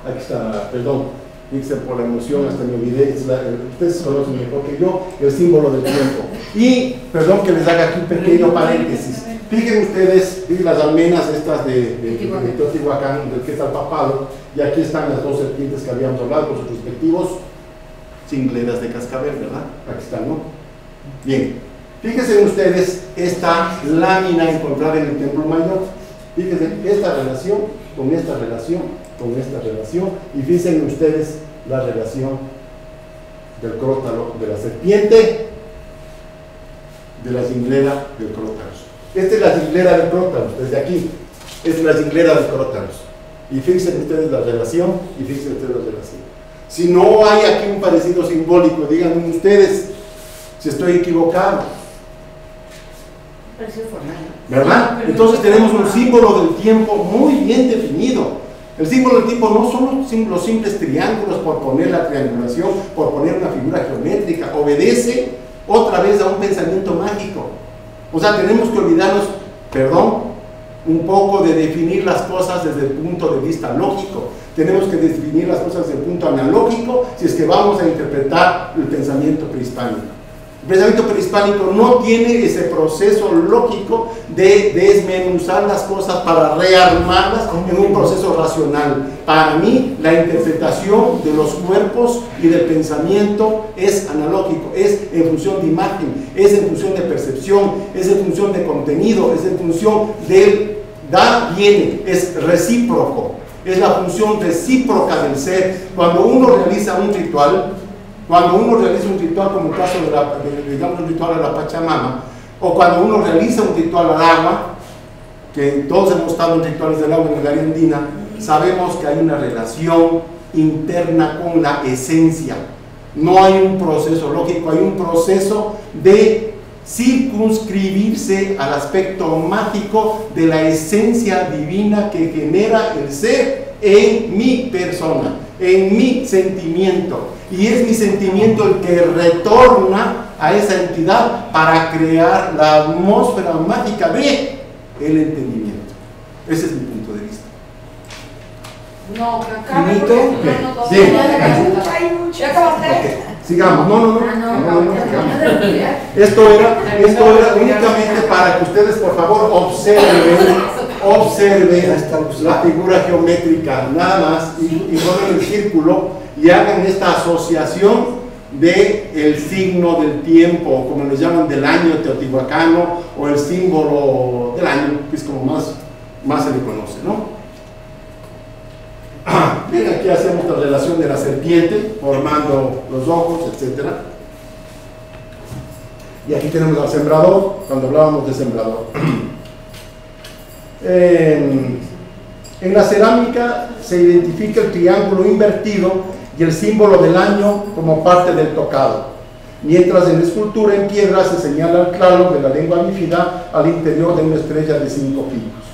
Aquí está, perdón, fíjense, por la emoción hasta me olvidé, ustedes conocen mejor que yo, el símbolo del tiempo. Y, perdón que les haga aquí un pequeño paréntesis. Fíjense ustedes, las almenas estas de Teotihuacán, del que está el papado, y aquí están las dos serpientes que habíamos hablado con sus respectivos cingleras de cascabel, ¿verdad? Aquí están, ¿no? Bien, fíjense ustedes esta lámina encontrada en el Templo Mayor. Fíjense esta relación con esta relación, con esta relación, y fíjense ustedes la relación del crótalo, de la serpiente, de la cinglera del crótalos. Esta es la cinglera del crótalos, desde aquí, es la cinglera del crótalos. Y fíjense ustedes la relación, y fíjense ustedes la relación. Si no hay aquí un parecido simbólico, díganme ustedes si estoy equivocado. Parecido formal, ¿verdad? Entonces tenemos un símbolo del tiempo muy bien definido. El símbolo del tiempo no son los simples triángulos por poner la triangulación, por poner una figura geométrica, obedece otra vez a un pensamiento mágico. O sea, tenemos que olvidarnos, un poco de definir las cosas desde el punto de vista lógico. Tenemos que definir las cosas desde el punto analógico si es que vamos a interpretar el pensamiento prehispánico. El pensamiento prehispánico no tiene ese proceso lógico de desmenuzar las cosas para rearmarlas en un proceso racional. Para mí, la interpretación de los cuerpos y del pensamiento es analógico, es en función de imagen, es en función de percepción, es en función de contenido, es en función del da-viene, es recíproco, es la función recíproca del ser. Cuando uno realiza un ritual, como el caso digamos un ritual a la Pachamama, o cuando uno realiza un ritual al agua, que todos hemos estado en rituales del agua en el área andina, sabemos que hay una relación interna con la esencia. No hay un proceso lógico, hay un proceso de circunscribirse al aspecto mágico de la esencia divina que genera el ser en mi persona, en mi sentimiento. Y es mi sentimiento el que retorna a esa entidad para crear la atmósfera mágica de el entendimiento. Ese es mi punto de vista. No, que acabe. ¿Ya acabaste? Sigamos. No. Esto era únicamente para que ustedes, por favor, observen la figura geométrica, nada más, y ponen el círculo y hagan esta asociación del signo del tiempo, como le llaman, del año teotihuacano, o el símbolo del año, que es como más se le conoce, ¿no? Bien, aquí hacemos la relación de la serpiente, formando los ojos, etc. Y aquí tenemos al sembrador, cuando hablábamos de sembrador. En la cerámica se identifica el triángulo invertido y el símbolo del año como parte del tocado, mientras en la escultura en piedra se señala el claro de la lengua bífida al interior de una estrella de 5 picos.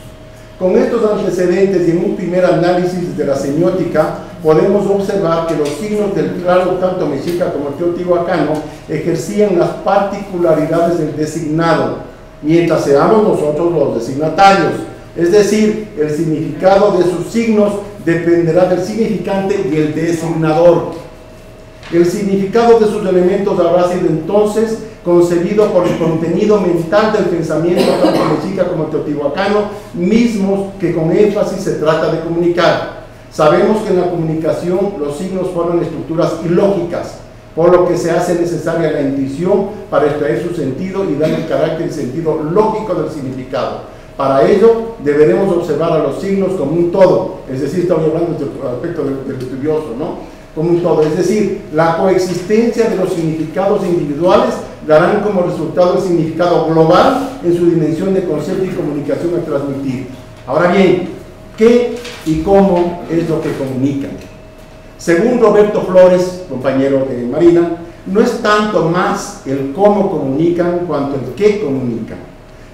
Con estos antecedentes y en un primer análisis de la semiótica, podemos observar que los signos del claro, tanto mexica como teotihuacano, ejercían las particularidades del designado, mientras seamos nosotros los designatarios. Es decir, el significado de sus signos dependerá del significante y el designador. El significado de sus elementos habrá sido entonces concebido por el contenido mental del pensamiento tanto mexica como teotihuacano, mismos que con énfasis se trata de comunicar. Sabemos que en la comunicación los signos forman estructuras ilógicas, por lo que se hace necesaria la intuición para extraer su sentido y dar el carácter y sentido lógico del significado. Para ello, deberemos observar a los signos como un todo, es decir, estamos hablando del aspecto del estudioso, ¿no? Como un todo, es decir, la coexistencia de los significados individuales darán como resultado el significado global en su dimensión de concepto y comunicación a transmitir. Ahora bien, ¿qué y cómo es lo que comunican? Según Roberto Flores, compañero de Marina, no es tanto más el cómo comunican cuanto el qué comunican,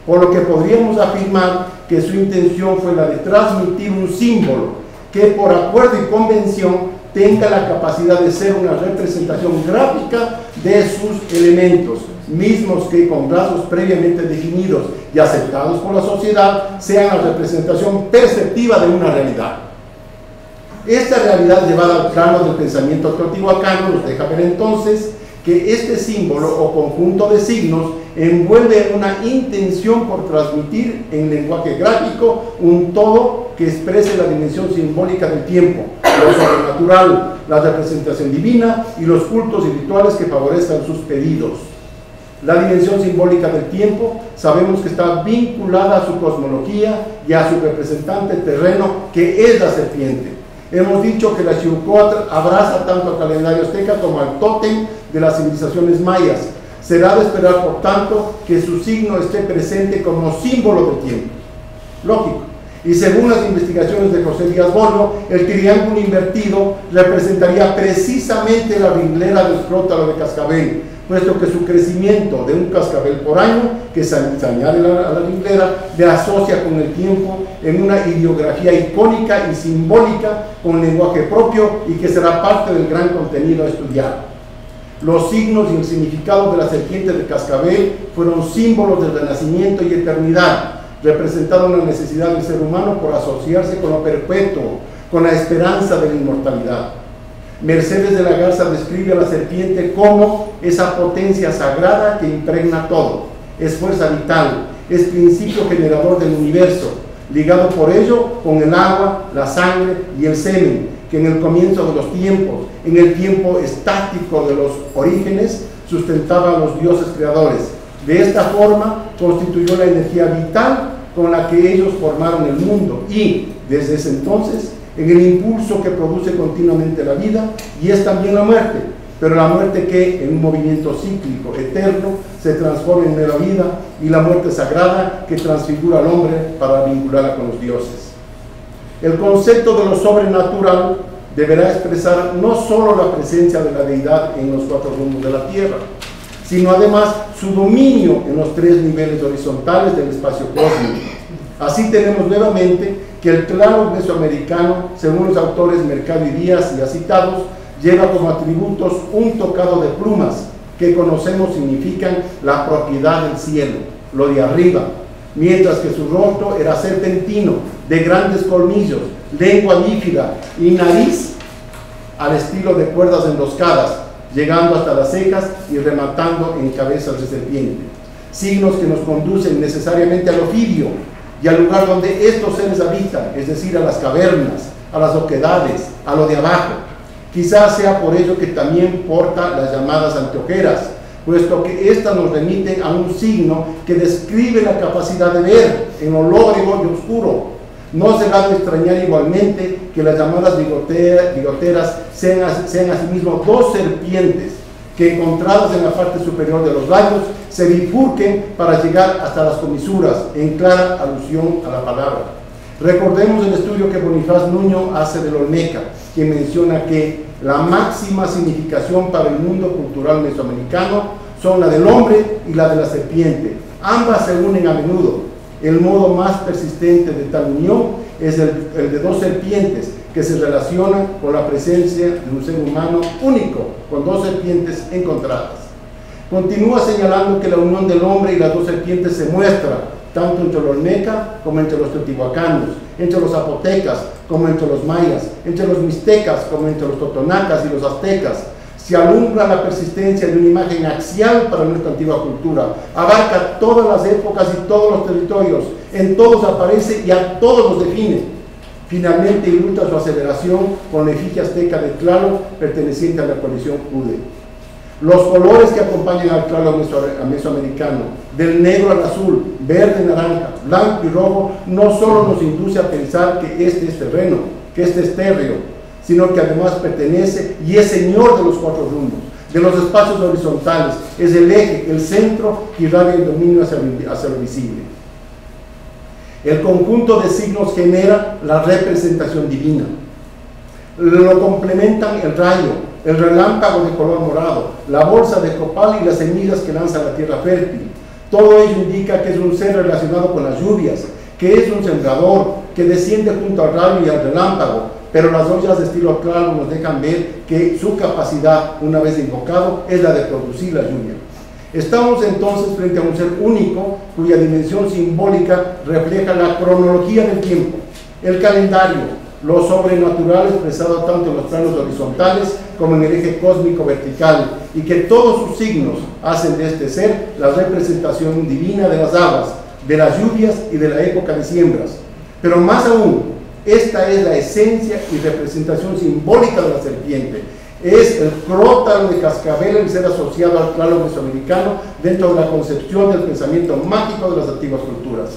por lo que podríamos afirmar que su intención fue la de transmitir un símbolo que por acuerdo y convención tenga la capacidad de ser una representación gráfica de sus elementos, mismos que con rasgos previamente definidos y aceptados por la sociedad sean la representación perceptiva de una realidad. Esta realidad llevada al plano del pensamiento teotihuacano nos deja ver entonces que este símbolo o conjunto de signos envuelve una intención por transmitir en lenguaje gráfico un todo que exprese la dimensión simbólica del tiempo, lo sobrenatural, la representación divina y los cultos y rituales que favorezcan sus pedidos. La dimensión simbólica del tiempo sabemos que está vinculada a su cosmología y a su representante terreno, que es la serpiente. Hemos dicho que la Xiuhcoatl abraza tanto al calendario azteca como al tótem de las civilizaciones mayas. Será de esperar, por tanto, que su signo esté presente como símbolo del tiempo. Lógico. Y según las investigaciones de José Díaz Bollo, el triángulo invertido representaría precisamente la ringlera del escrótalo de cascabel, puesto que su crecimiento de un cascabel por año, que se añade a la ringlera, le asocia con el tiempo en una ideografía icónica y simbólica con lenguaje propio y que será parte del gran contenido a estudiar. Los signos y el significado de la serpiente de cascabel fueron símbolos del renacimiento y eternidad, representaron la necesidad del ser humano por asociarse con lo perpetuo, con la esperanza de la inmortalidad. Mercedes de la Garza describe a la serpiente como esa potencia sagrada que impregna todo, es fuerza vital, es principio generador del universo, ligado por ello con el agua, la sangre y el semen, que en el comienzo de los tiempos, en el tiempo estático de los orígenes, sustentaba a los dioses creadores. De esta forma constituyó la energía vital con la que ellos formaron el mundo y, desde ese entonces, en el impulso que produce continuamente la vida y es también la muerte, pero la muerte que, en un movimiento cíclico eterno, se transforma en nueva vida, y la muerte sagrada que transfigura al hombre para vincularla con los dioses. El concepto de lo sobrenatural deberá expresar no solo la presencia de la deidad en los cuatro rumbos de la tierra, sino además su dominio en los tres niveles horizontales del espacio cósmico. Así tenemos nuevamente que el claro mesoamericano, según los autores Mercado y Díaz ya citados, lleva como atributos un tocado de plumas, que conocemos significan la propiedad del cielo, lo de arriba, mientras que su rostro era serpentino, de grandes colmillos, lengua bífida y nariz al estilo de cuerdas enroscadas, llegando hasta las cejas y rematando en cabezas de serpiente. Signos que nos conducen necesariamente al ofidio y al lugar donde estos seres habitan, es decir, a las cavernas, a las oquedades, a lo de abajo. Quizás sea por ello que también porta las llamadas anteojeras, puesto que éstas nos remiten a un signo que describe la capacidad de ver en lo lóbrego y oscuro. No será de extrañar igualmente que las llamadas bigoteras sean asimismo dos serpientes que, encontradas en la parte superior de los labios, se bifurquen para llegar hasta las comisuras, en clara alusión a la palabra. Recordemos el estudio que Bonifaz Nuño hace del Olmeca, que menciona que la máxima significación para el mundo cultural mesoamericano son la del hombre y la de la serpiente. Ambas se unen a menudo. El modo más persistente de tal unión es el de dos serpientes que se relacionan con la presencia de un ser humano único, con dos serpientes encontradas. Continúa señalando que la unión del hombre y las dos serpientes se muestra tanto entre los olmeca como entre los teotihuacanos, entre los zapotecas como entre los mayas, entre los mixtecas como entre los totonacas y los aztecas. Se alumbra la persistencia de una imagen axial para nuestra antigua cultura. Abarca todas las épocas y todos los territorios. En todos aparece y a todos los define. Finalmente ilustra su aceleración con la efigie azteca de Tlaloc, perteneciente a la coalición UDE. Los colores que acompañan al Tlaloc mesoamericano, del negro al azul, verde, naranja, blanco y rojo, no solo nos induce a pensar que este es terreno, que este es térreo, sino que además pertenece y es señor de los cuatro rumbos, de los espacios horizontales, es el eje, el centro que irradia el dominio hacia lo visible. El conjunto de signos genera la representación divina. Lo complementan el rayo, el relámpago de color morado, la bolsa de copal y las semillas que lanza la tierra fértil. Todo ello indica que es un ser relacionado con las lluvias, que es un sembrador, que desciende junto al rayo y al relámpago, pero las ollas de estilo claro nos dejan ver que su capacidad, una vez invocado, es la de producir la lluvia. Estamos entonces frente a un ser único cuya dimensión simbólica refleja la cronología del tiempo, el calendario, lo sobrenatural expresado tanto en los planos horizontales como en el eje cósmico vertical, y que todos sus signos hacen de este ser la representación divina de las aguas, de las lluvias y de la época de siembras. Pero más aún, esta es la esencia y representación simbólica de la serpiente. Es el crótalo de cascabel el ser asociado al Tlaloc mesoamericano dentro de la concepción del pensamiento mágico de las antiguas culturas,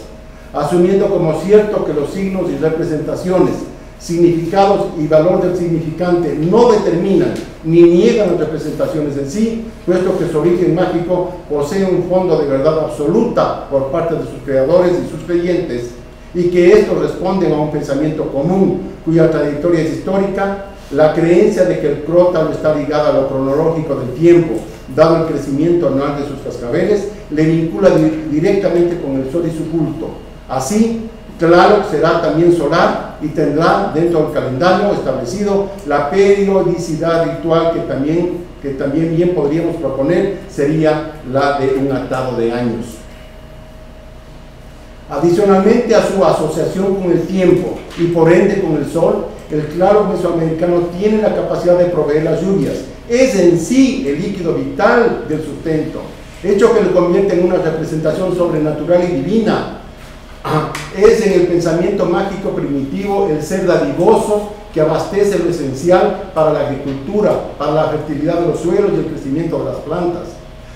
asumiendo como cierto que los signos y representaciones, significados y valor del significante no determinan ni niegan las representaciones en sí, puesto que su origen mágico posee un fondo de verdad absoluta por parte de sus creadores y sus creyentes. y que estos responden a un pensamiento común cuya trayectoria es histórica, la creencia de que el crótalo está ligado a lo cronológico del tiempo, dado el crecimiento anual de sus cascabeles, le vincula directamente con el sol y su culto. Así, Tlaloc será también solar y tendrá dentro del calendario establecido la periodicidad ritual que también bien podríamos proponer sería la de un atado de años. Adicionalmente a su asociación con el tiempo y por ende con el sol, el Tlaloc mesoamericano tiene la capacidad de proveer las lluvias. Es en sí el líquido vital del sustento, hecho que lo convierte en una representación sobrenatural y divina. Es en el pensamiento mágico primitivo el ser dadivoso que abastece lo esencial para la agricultura, para la fertilidad de los suelos y el crecimiento de las plantas.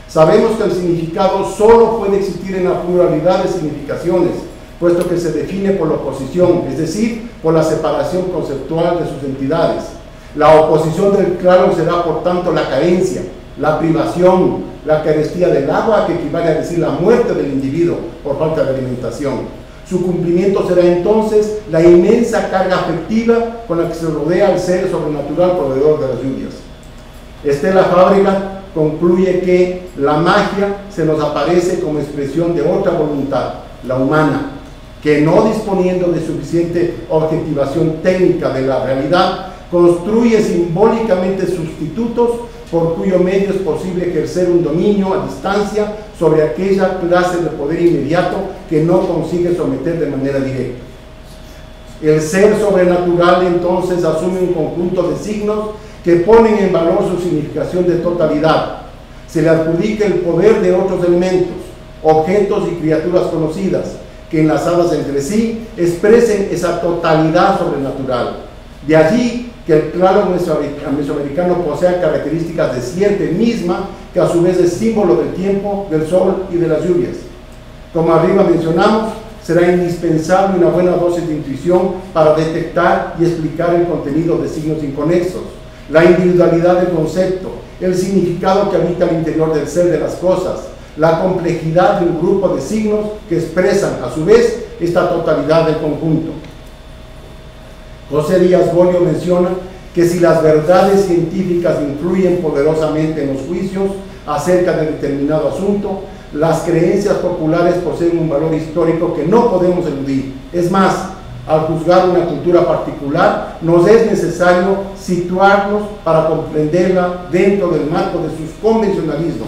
Sabemos que el significado solo puede existir en la pluralidad de significaciones, puesto que se define por la oposición, es decir, por la separación conceptual de sus entidades. La oposición del Tlaloc será, por tanto, la carencia, la privación, la carestía del agua, que equivale a decir la muerte del individuo por falta de alimentación. Su cumplimiento será entonces la inmensa carga afectiva con la que se rodea al ser sobrenatural proveedor de las lluvias. Estela Fábrega concluye que la magia se nos aparece como expresión de otra voluntad, la humana, que no disponiendo de suficiente objetivación técnica de la realidad, construye simbólicamente sustitutos por cuyo medio es posible ejercer un dominio a distancia sobre aquella clase de poder inmediato que no consigue someter de manera directa. El ser sobrenatural entonces asume un conjunto de signos que ponen en valor su significación de totalidad. Se le adjudica el poder de otros elementos, objetos y criaturas conocidas, que enlazadas entre sí expresen esa totalidad sobrenatural. De allí que el Tlaloc mesoamericano posea características de siete misma, que a su vez es símbolo del tiempo, del sol y de las lluvias. Como arriba mencionamos, será indispensable una buena dosis de intuición para detectar y explicar el contenido de signos inconexos, la individualidad del concepto, el significado que habita al interior del ser de las cosas, la complejidad de un grupo de signos que expresan a su vez esta totalidad del conjunto. José Díaz Bolio menciona que si las verdades científicas influyen poderosamente en los juicios acerca de determinado asunto, las creencias populares poseen un valor histórico que no podemos eludir. Es más, al juzgar una cultura particular, nos es necesario situarnos para comprenderla dentro del marco de sus convencionalismos.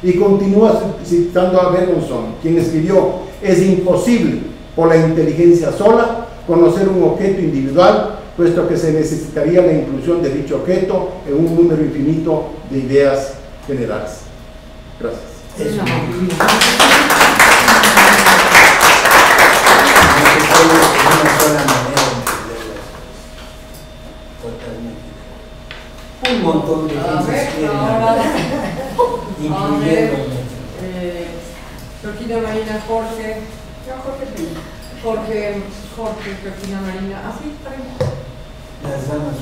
Y continúa citando a Bergson, quien escribió: es imposible por la inteligencia sola conocer un objeto individual, puesto que se necesitaría la inclusión de dicho objeto en un número infinito de ideas generales. Gracias. Eso. Un montón de cosas incluyendo Georgina Marina, Jorge, Georgina Marina, así para las damas.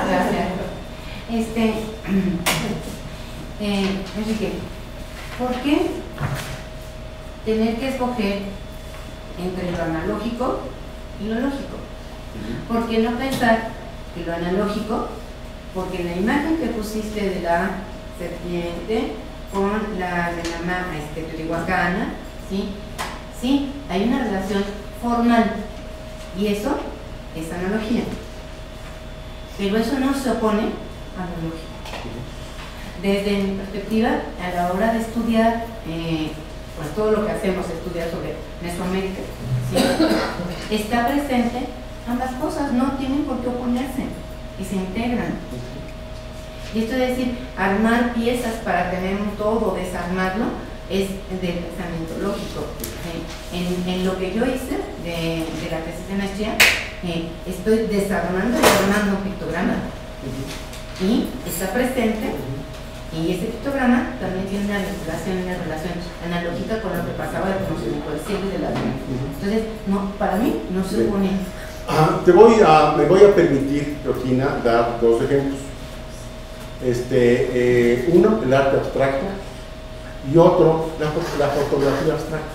Gracias. Enrique, ¿por qué tener que escoger entre lo analógico y lo lógico? ¿Por qué no pensar que lo analógico, porque la imagen que pusiste de la serpiente con la de la teotihuacana, ¿sí? Sí, hay una relación formal y eso es analogía, pero eso no se opone a lo lógico. Desde mi perspectiva, a la hora de estudiar, pues todo lo que hacemos, estudiar sobre Mesoamérica, ¿sí? Está presente ambas cosas, no tienen por qué oponerse y se integran. Y esto es decir, armar piezas para tener un todo, desarmarlo, es del pensamiento lógico. En lo que yo hice de la tesis de maestría, estoy desarmando y armando un pictograma y está presente, y ese pictograma también tiene una relación analógica con lo que pasaba del conocimiento del cielo y de la luna. Entonces, no, para mí no se opone. Me voy a permitir, Georgina, dar dos ejemplos. Uno, el arte abstracto, y otro, la fotografía abstracta.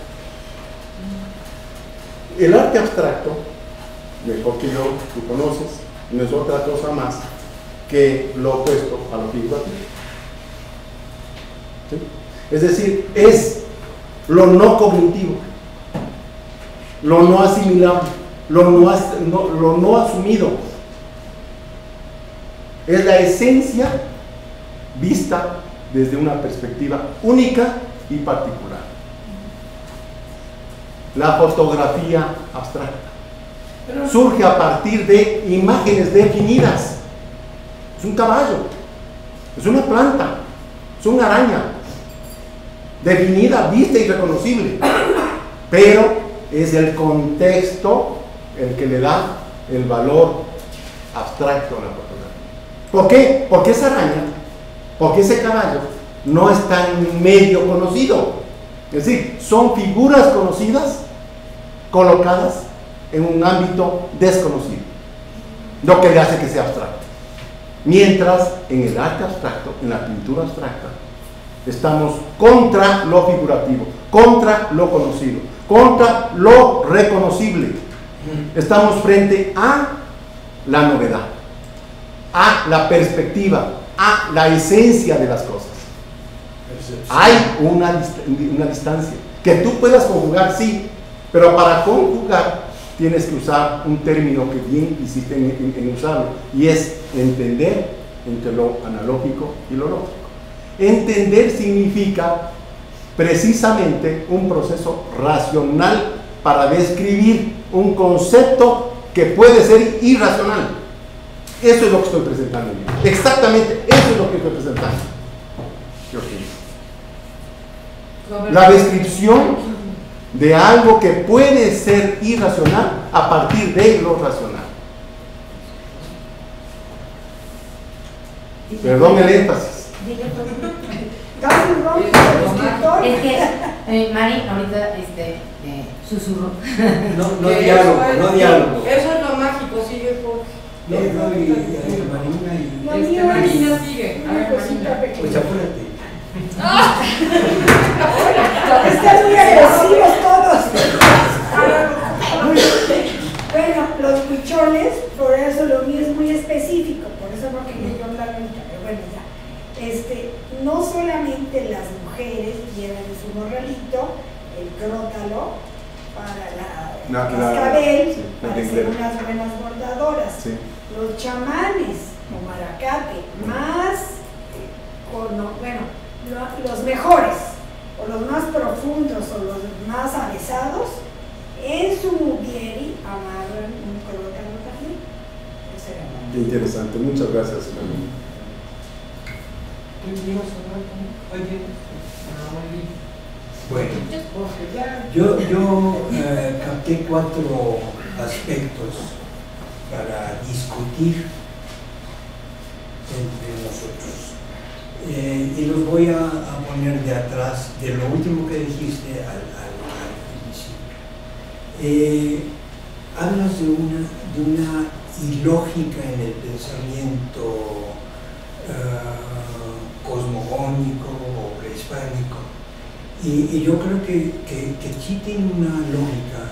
El arte abstracto, mejor que yo, tú conoces, no es otra cosa más que lo opuesto a lo figurativo. ¿Sí? Es decir, es lo no cognitivo, lo no asimilable, lo no asumido. Es la esencia vista desde una perspectiva única y particular. La fotografía abstracta surge a partir de imágenes definidas. Es un caballo, es una planta, es una araña, definida, vista y reconocible, pero es el contexto el que le da el valor abstracto a la fotografía. ¿Por qué? Porque esa araña, porque ese caballo no es tan medio conocido. Es decir, son figuras conocidas colocadas en un ámbito desconocido, lo que le hace que sea abstracto. Mientras en el arte abstracto, en la pintura abstracta, estamos contra lo figurativo, contra lo conocido, contra lo reconocible. Estamos frente a la novedad, a la perspectiva, a la esencia de las cosas. Hay una distancia que tú puedas conjugar, sí, pero para conjugar tienes que usar un término que bien hiciste en usarlo, y es entender entre lo analógico y lo lógico. Entender significa precisamente un proceso racional para describir un concepto que puede ser irracional. Eso es lo que estoy presentando. Exactamente, eso es lo que estoy presentando. La descripción de algo que puede ser irracional a partir de lo racional. Perdón el énfasis. Es que Mari ahorita susurró. No diálogo, no diálogo. Eso es lo mágico, sigue por. Marina sigue. Pues apúrate. Están muy agresivos todos. Bueno, los huicholes, por eso lo mío es muy específico, por eso no quería yo hablar ahorita, pero bueno, ya. No solamente las mujeres llevan en su morralito el crótalo para la cascabel, sí, para ser unas buenas bordadoras. Sí. Los chamanes o maracate, más los mejores, o los más profundos, o los más avesados, en su mubieri amarran un crótalo también. Qué interesante, muchas gracias, Mami. Bueno, yo capté 4 aspectos para discutir entre nosotros. Y los voy a poner de atrás, de lo último que dijiste al principio. Hablas de una ilógica en el pensamiento cosmogónico o prehispánico, y yo creo que sí tiene una lógica.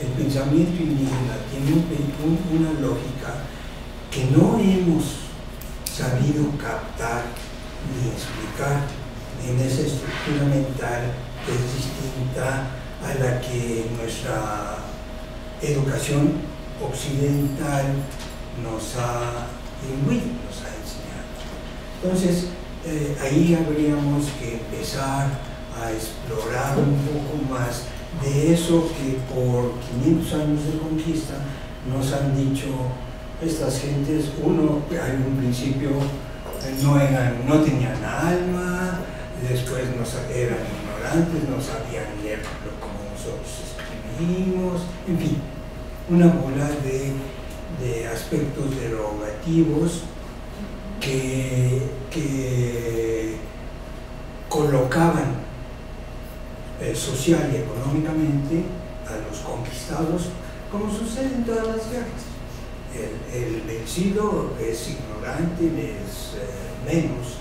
El pensamiento indígena tiene una lógica que no hemos sabido captar ni explicar en esa estructura mental que es distinta a la que nuestra educación occidental nos ha imbuido, nos ha enseñado. Entonces, ahí habríamos que empezar a explorar un poco más de eso que por 500 años de conquista nos han dicho estas gentes. Hay un principio no tenían alma, después eran ignorantes, no sabían leer como nosotros escribimos, en fin, una bola de aspectos derogativos que colocaban social y económicamente a los conquistados, como sucede en todas las guerras. El vencido es ignorante, es menos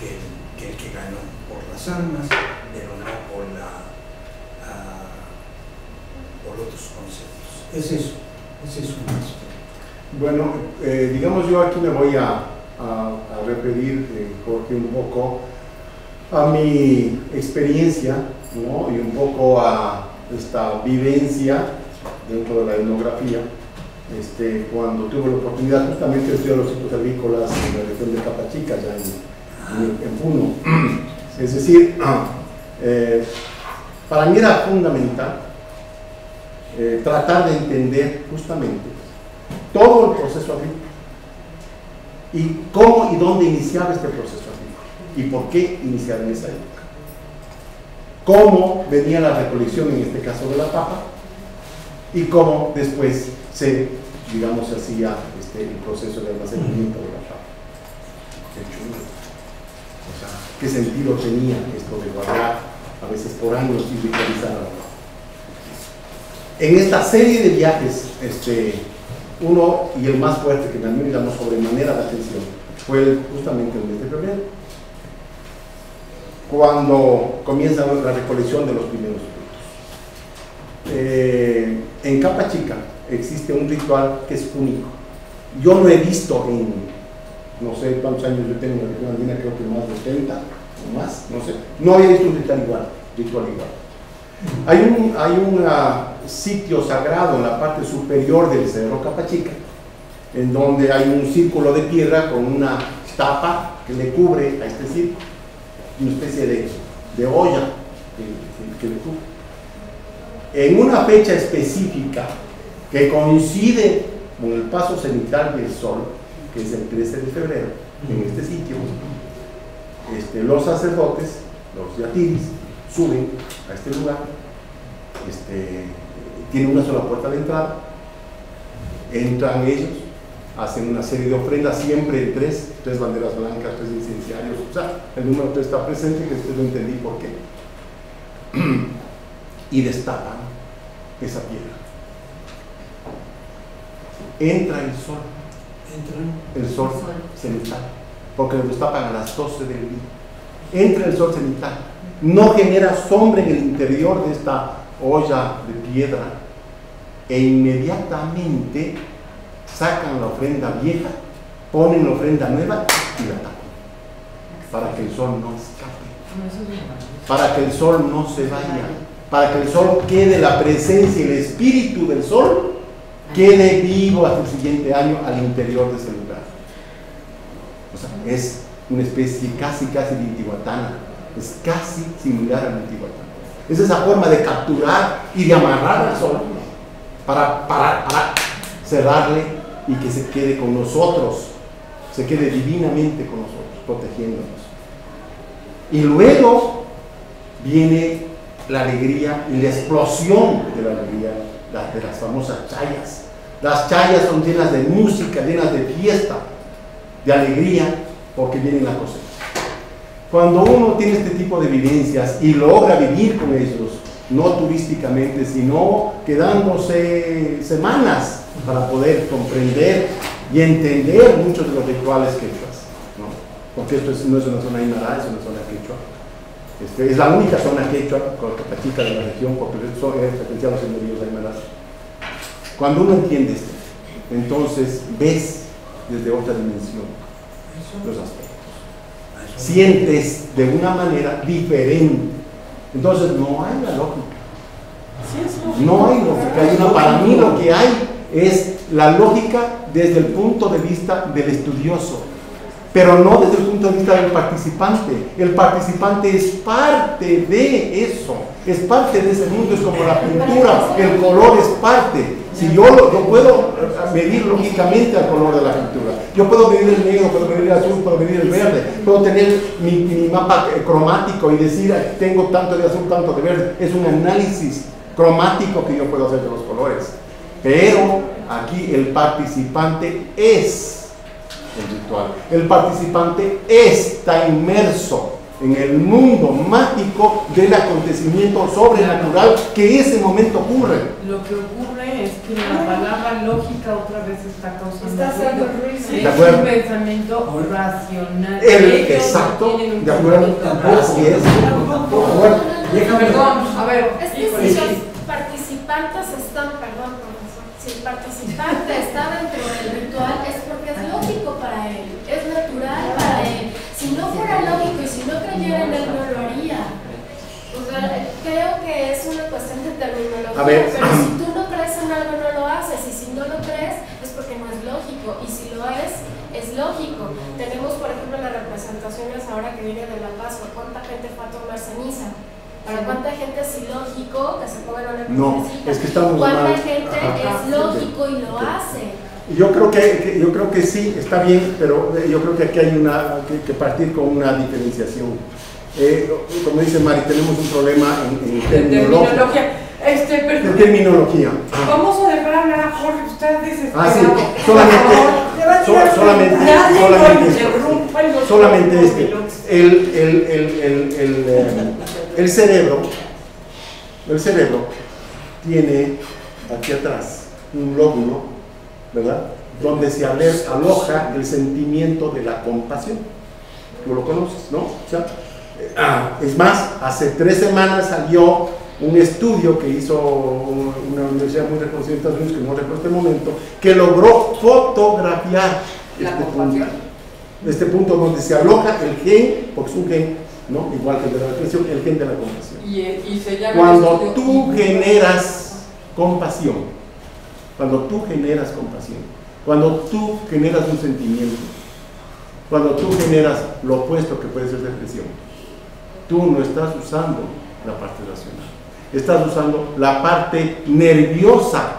que el que ganó por las armas, pero no por otros conceptos. Es eso, ese es un aspecto. Bueno, digamos yo aquí me voy a referir, Jorge, un poco a mi experiencia, ¿no? Y un poco a esta vivencia dentro de la etnografía, cuando tuve la oportunidad justamente de estudiar los ciclos agrícolas en la región de Capachica, ya en Puno. Es decir, para mí era fundamental tratar de entender justamente todo el proceso agrícola y cómo y dónde iniciaba este proceso agrícola y por qué iniciar en esa época, cómo venía la recolección en este caso de la papa y cómo después se, digamos, se hacía el proceso de almacenamiento de la papa. Qué chulo. O sea, ¿qué sentido tenía esto de guardar a veces por años y ritualizar la papa? En esta serie de viajes, uno y el más fuerte que también me llamó sobremanera la atención fue justamente el mes de febrero, cuando comienza la recolección de los primeros frutos. En Capachica existe un ritual que es único. Yo no he visto en, no sé cuántos años yo tengo en la región andina, creo que más de 30 o más, no sé, no había visto un ritual igual. Hay un sitio sagrado en la parte superior del Cerro Capachica, en donde hay un círculo de piedra con una tapa que le cubre a este círculo, una especie de olla que le cubre. En una fecha específica que coincide con el paso cenital del sol, que es el 13 de febrero, en este sitio, los sacerdotes, los yatiris, suben a este lugar, tiene una sola puerta de entrada, entran ellos, hacen una serie de ofrendas, siempre tres banderas blancas, 3 incenciarios, o sea, el número 3 está presente, que después lo entendí por qué, y destapan esa piedra. Entra el sol, el sol cenital, porque lo destapan a las 12 del día. Entra el sol cenital, no genera sombra en el interior de esta olla de piedra, e inmediatamente sacan la ofrenda vieja, ponen la ofrenda nueva y la tapan, para que el sol no escape, para que el sol no se vaya, para que el sol quede, la presencia y el espíritu del sol quede vivo hasta el siguiente año al interior de ese lugar. O sea, es una especie casi de intihuatana, es casi similar al intihuatana. Es esa forma de capturar y de amarrar al sol para cerrarle y que se quede con nosotros, se quede divinamente con nosotros, protegiéndonos. Y luego viene la alegría y la explosión de la alegría, de las famosas chayas. Las chayas son llenas de música, llenas de fiesta, de alegría, porque viene la cosecha. Cuando uno tiene este tipo de vivencias y logra vivir con ellos, no turísticamente, sino quedándose semanas para poder comprender y entender muchos de los rituales quechuas, ¿no? Porque esto no es una zona aymara, es una zona quechua. Es la única zona quechua con Capachica de la región, porque son referenciados en los aymaras. Cuando uno entiende esto, entonces ves desde otra dimensión los aspectos. Sientes de una manera diferente. Entonces no hay la lógica. No hay lógica. Para mí lo que hay es la lógica desde el punto de vista del estudioso, pero no desde el punto de vista del participante. El participante es parte de eso, es parte de ese mundo, es como la pintura, el color es parte. Si yo puedo medir lógicamente el color de la pintura, yo puedo medir el negro, puedo medir el azul, puedo medir el verde, puedo tener mi mapa cromático y decir tengo tanto de azul, tanto de verde. Es un análisis cromático que yo puedo hacer de los colores, pero aquí el participante es el ritual, el participante está inmerso en el mundo mágico del acontecimiento sobrenatural que ese momento ocurre. Lo que ocurre es que la palabra lógica otra vez está causando ruido. Sí, es un pensamiento racional. Exacto, de acuerdo. Así es. Perdón, a ver. Es que si los participantes participantes están, perdón, profesor, si el participante está dentro del ritual es porque es lógico para él, es natural para él. Si no fuera lógico y si no creyera en él, no lo haría. O sea, creo que es una cuestión de terminología, pero si tú no crees en algo, no lo haces, y si no lo crees, es porque no es lógico, y si lo es lógico. Tenemos, por ejemplo, las representaciones ahora que viene de la Pascua, ¿cuánta gente fue a tomar ceniza? ¿Para cuánta gente es ilógico que se pongan una crucecita? No, es que estamos ¿Cuánta mal. gente es lógico y lo hace? Yo creo que sí, está bien, pero yo creo que aquí hay que partir con una diferenciación. Como dice Mari, tenemos un problema en terminología. Perdón. Terminología. Vamos a dejar hablar a Jorge, usted dice. Sí, solamente el cerebro tiene aquí atrás un lóbulo, ¿verdad? Donde se aloja el sentimiento de la compasión. Tú lo conoces, ¿no? O sea, es más, hace 3 semanas salió un estudio que hizo una universidad muy reconocida en Estados Unidos, que no recuerdo este momento, que logró fotografiar este punto donde se aloja el gen, porque es un gen, ¿no? Igual que el de la depresión, el gen de la compasión. Y se llama cuando tú generas compasión, cuando tú generas un sentimiento, cuando tú generas lo opuesto que puede ser depresión, tú no estás usando la parte racional, estás usando la parte nerviosa,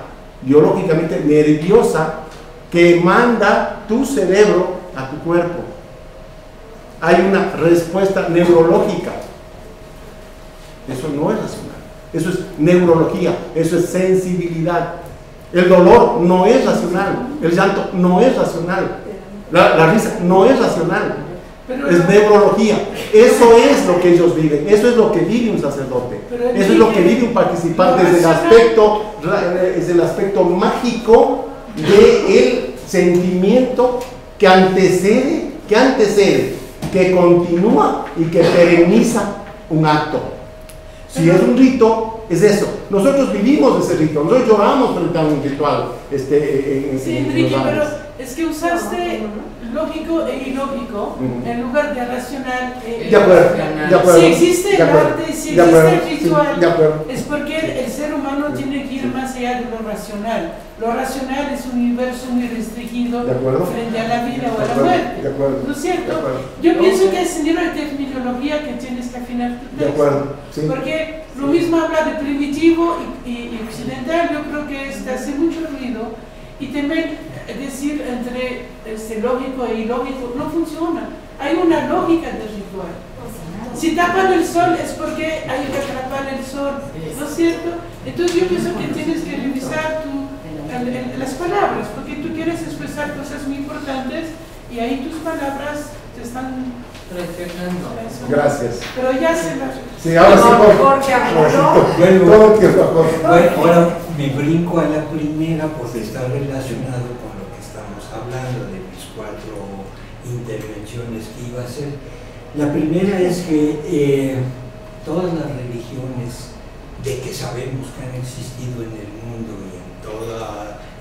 biológicamente nerviosa, que manda tu cerebro a tu cuerpo. Hay una respuesta neurológica. Eso no es racional, eso es neurología, eso es sensibilidad. El dolor no es racional, el llanto no es racional, la risa no es racional, es neurología. Eso es lo que ellos viven, eso es lo que vive un sacerdote, eso es lo que vive un participante desde el aspecto mágico del sentimiento que antecede, que continúa y que pereniza un acto. Si es un rito, es eso. Nosotros vivimos ese rito, nosotros lloramos frente a un ritual. Sí, Enrique, pero es que usaste lógico e ilógico en lugar de racional. De acuerdo. Si existe el arte, si existe el ritual, es porque el ser humano tiene que ir más allá de lo racional. Lo racional es un universo muy restringido frente a la vida o a la muerte. ¿No es cierto? Yo pienso que es en libro de terminología que tienes que afinar tu texto. Sí. Porque lo mismo habla de primitivo y occidental, yo creo que hace mucho ruido. Y también decir entre lógico e ilógico no funciona. Hay una lógica del ritual. Si tapan el sol es porque hay que atrapar el sol, ¿no es cierto? Entonces yo pienso que tienes que revisar las palabras, porque tú quieres expresar cosas muy importantes y ahí tus palabras te están presionando. Gracias. Pero ya se las... Sí, ahora sí, Jorge, ahora me brinco a la primera porque está relacionado con lo que estamos hablando de mis 4 intervenciones que iba a hacer. La primera es que todas las religiones de que sabemos que han existido en el mundo y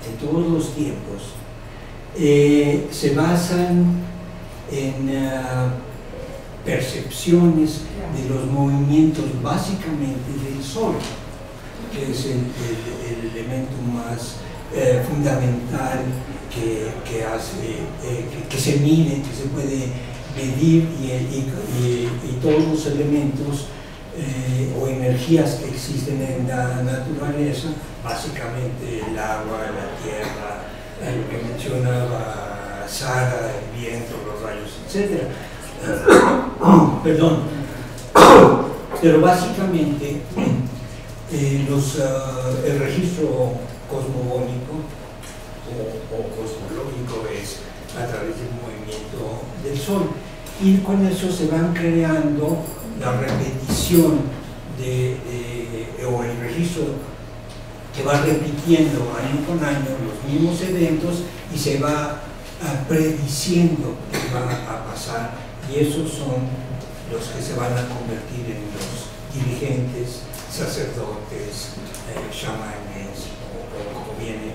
en todos los tiempos se basan en percepciones de los movimientos básicamente del Sol, que es el elemento más fundamental que hace, que se mide, que se puede medir y todos los elementos o energías que existen en la naturaleza, básicamente el agua, la tierra, lo que mencionaba Sara, el viento, los rayos, etc. Perdón. Pero básicamente el registro cosmogónico o cosmológico es a través del movimiento del Sol, y con eso se van creando la repetición o el registro que va repitiendo año con año los mismos eventos y se va prediciendo que va a pasar, y esos son los que se van a convertir en los dirigentes, sacerdotes, chamanes, o como viene,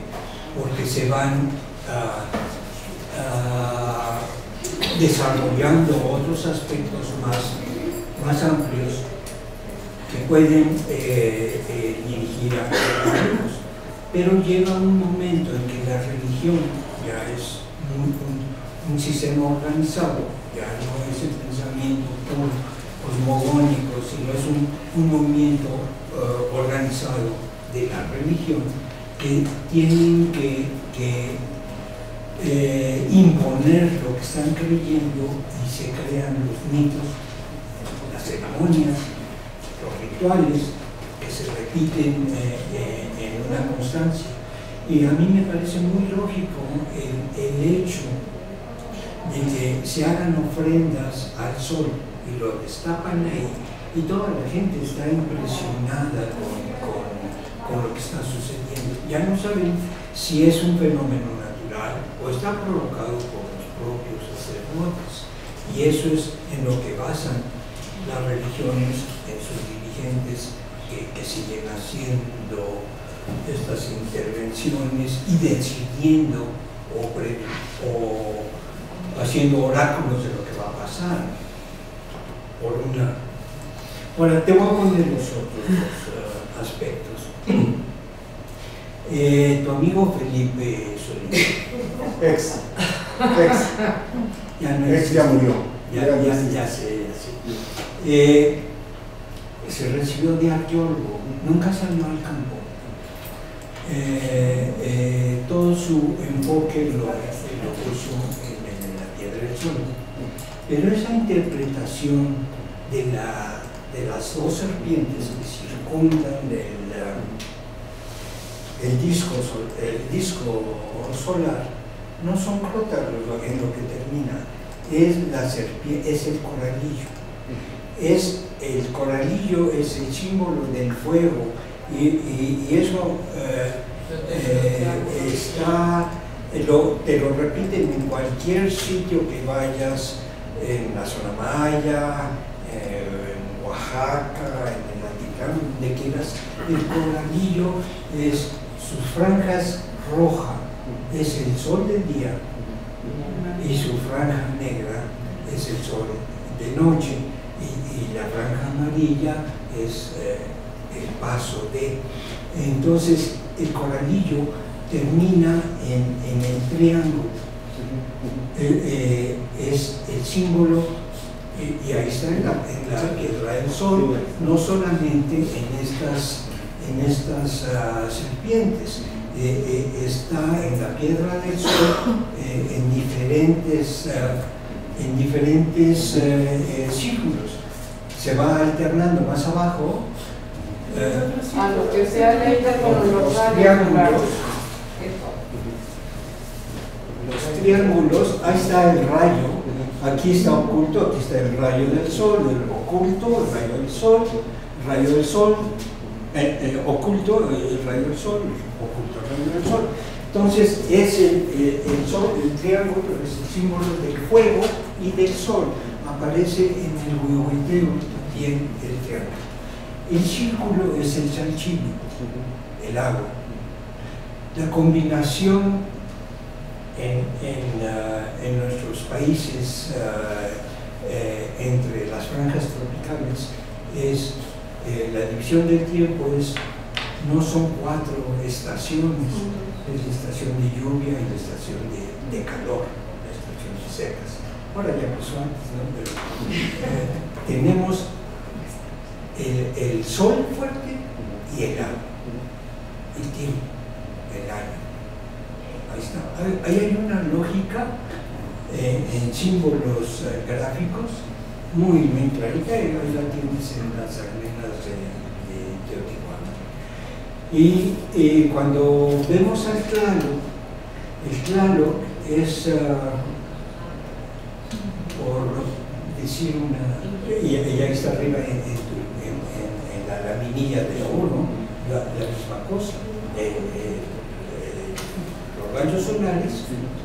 porque se van desarrollando otros aspectos más amplios que pueden dirigir a los. Pero llega un momento en que la religión ya es un sistema organizado, ya no es el pensamiento cosmogónico, sino es un movimiento organizado de la religión que tienen que imponer lo que están creyendo y se crean los mitos, las ceremonias, los rituales que se repiten en una constancia. Y a mí me parece muy lógico el hecho de que se hagan ofrendas al sol y lo destapan ahí y toda la gente está impresionada con lo que está sucediendo. Ya no saben si es un fenómeno natural o está provocado por los propios sacerdotes, y eso es en lo que basan las religiones, en sus dirigentes que siguen haciendo estas intervenciones y decidiendo o haciendo oráculos de lo que va a pasar. Ahora te voy a poner los otros aspectos. Tu amigo Felipe Solís. Ex. Ya no Ex ya murió. Ya sé. Se recibió de arqueólogo, nunca salió al campo. Todo su enfoque lo puso en la Piedra del Sol. Pero esa interpretación de las dos serpientes que circundan el disco solar no son crótalos en lo que termina, es el coralillo. El coralillo es el símbolo del fuego y eso te lo repiten en cualquier sitio que vayas, en la zona maya, en Oaxaca, en el Altiplano, donde quieras. El coralillo es sus franjas roja, es el sol del día, y su franja negra es el sol de noche, y la franja amarilla es el paso de. Entonces el coralillo termina en el triángulo, es el símbolo, y ahí está en la piedra del sol, no solamente en estas serpientes, está en la piedra del sol en diferentes círculos. Se va alternando más abajo a lo que se ha leído con los triángulos. Los triángulos, ahí está el rayo, aquí está oculto, aquí está el rayo del sol, el oculto, el rayo del sol, el rayo del sol, oculto, el rayo del sol, oculto, el rayo del sol. Entonces es el sol, el triángulo es el símbolo del fuego y del sol. Aparece en el huehueteo también el triángulo. El círculo es el chalchino, el agua. La combinación en nuestros países entre las franjas tropicales es la división del tiempo, no son 4 estaciones, es la estación de lluvia y la estación de calor, las estaciones secas. Ahora ya pasó antes, ¿no? Pero tenemos el sol fuerte y el agua, el tiempo, el año. Ahí está. Ahí hay una lógica en símbolos gráficos muy clarita, y ahí la tienes en las arenas de Teotihuacán. Y cuando vemos al Tlaloc, el Tlaloc es, por decir y ahí está arriba en la laminilla de oro, la misma cosa. Los rayos solares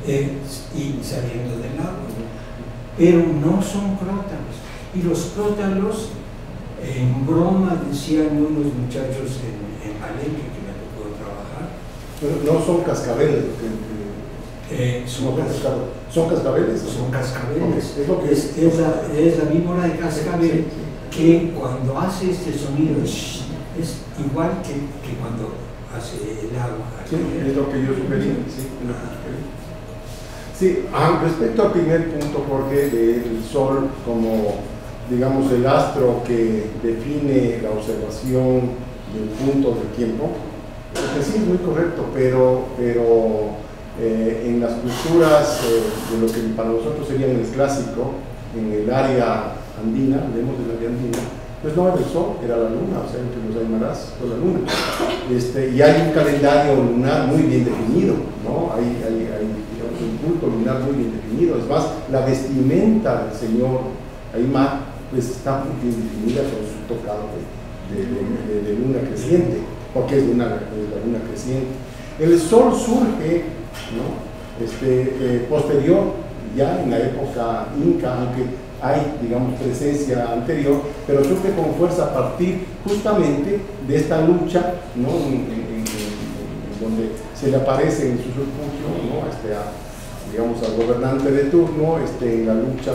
y saliendo del agua, pero no son crótalos, y los crótalos En broma decían unos muchachos en Palenque que me tocó trabajar. No son cascabeles, son cascabeles. Son cascabeles. Es lo que es la víbora de cascabel que cuando hace este sonido es igual que cuando hace el agua. Sí, es lo que yo sugerí. Sí, respecto al primer punto, Jorge, del Sol como, digamos, el astro que define la observación del punto del tiempo, que sí es muy correcto, pero en las culturas de lo que para nosotros sería el clásico, en el área andina, hablemos del área andina, pues no era el sol, era la luna, o sea, entre los aymaras fue la luna. Y hay un calendario lunar muy bien definido, ¿no? Hay digamos, un culto lunar muy bien definido. Es más, la vestimenta del señor Aymar pues está muy bien definida con su tocado de luna creciente, porque es la luna creciente. El sol surge, ¿no? Posterior, ya en la época inca, aunque hay, digamos, presencia anterior, pero surge con fuerza a partir justamente de esta lucha, ¿no? en donde se le aparece en su refugio, ¿no? Digamos, al gobernante de turno, en la lucha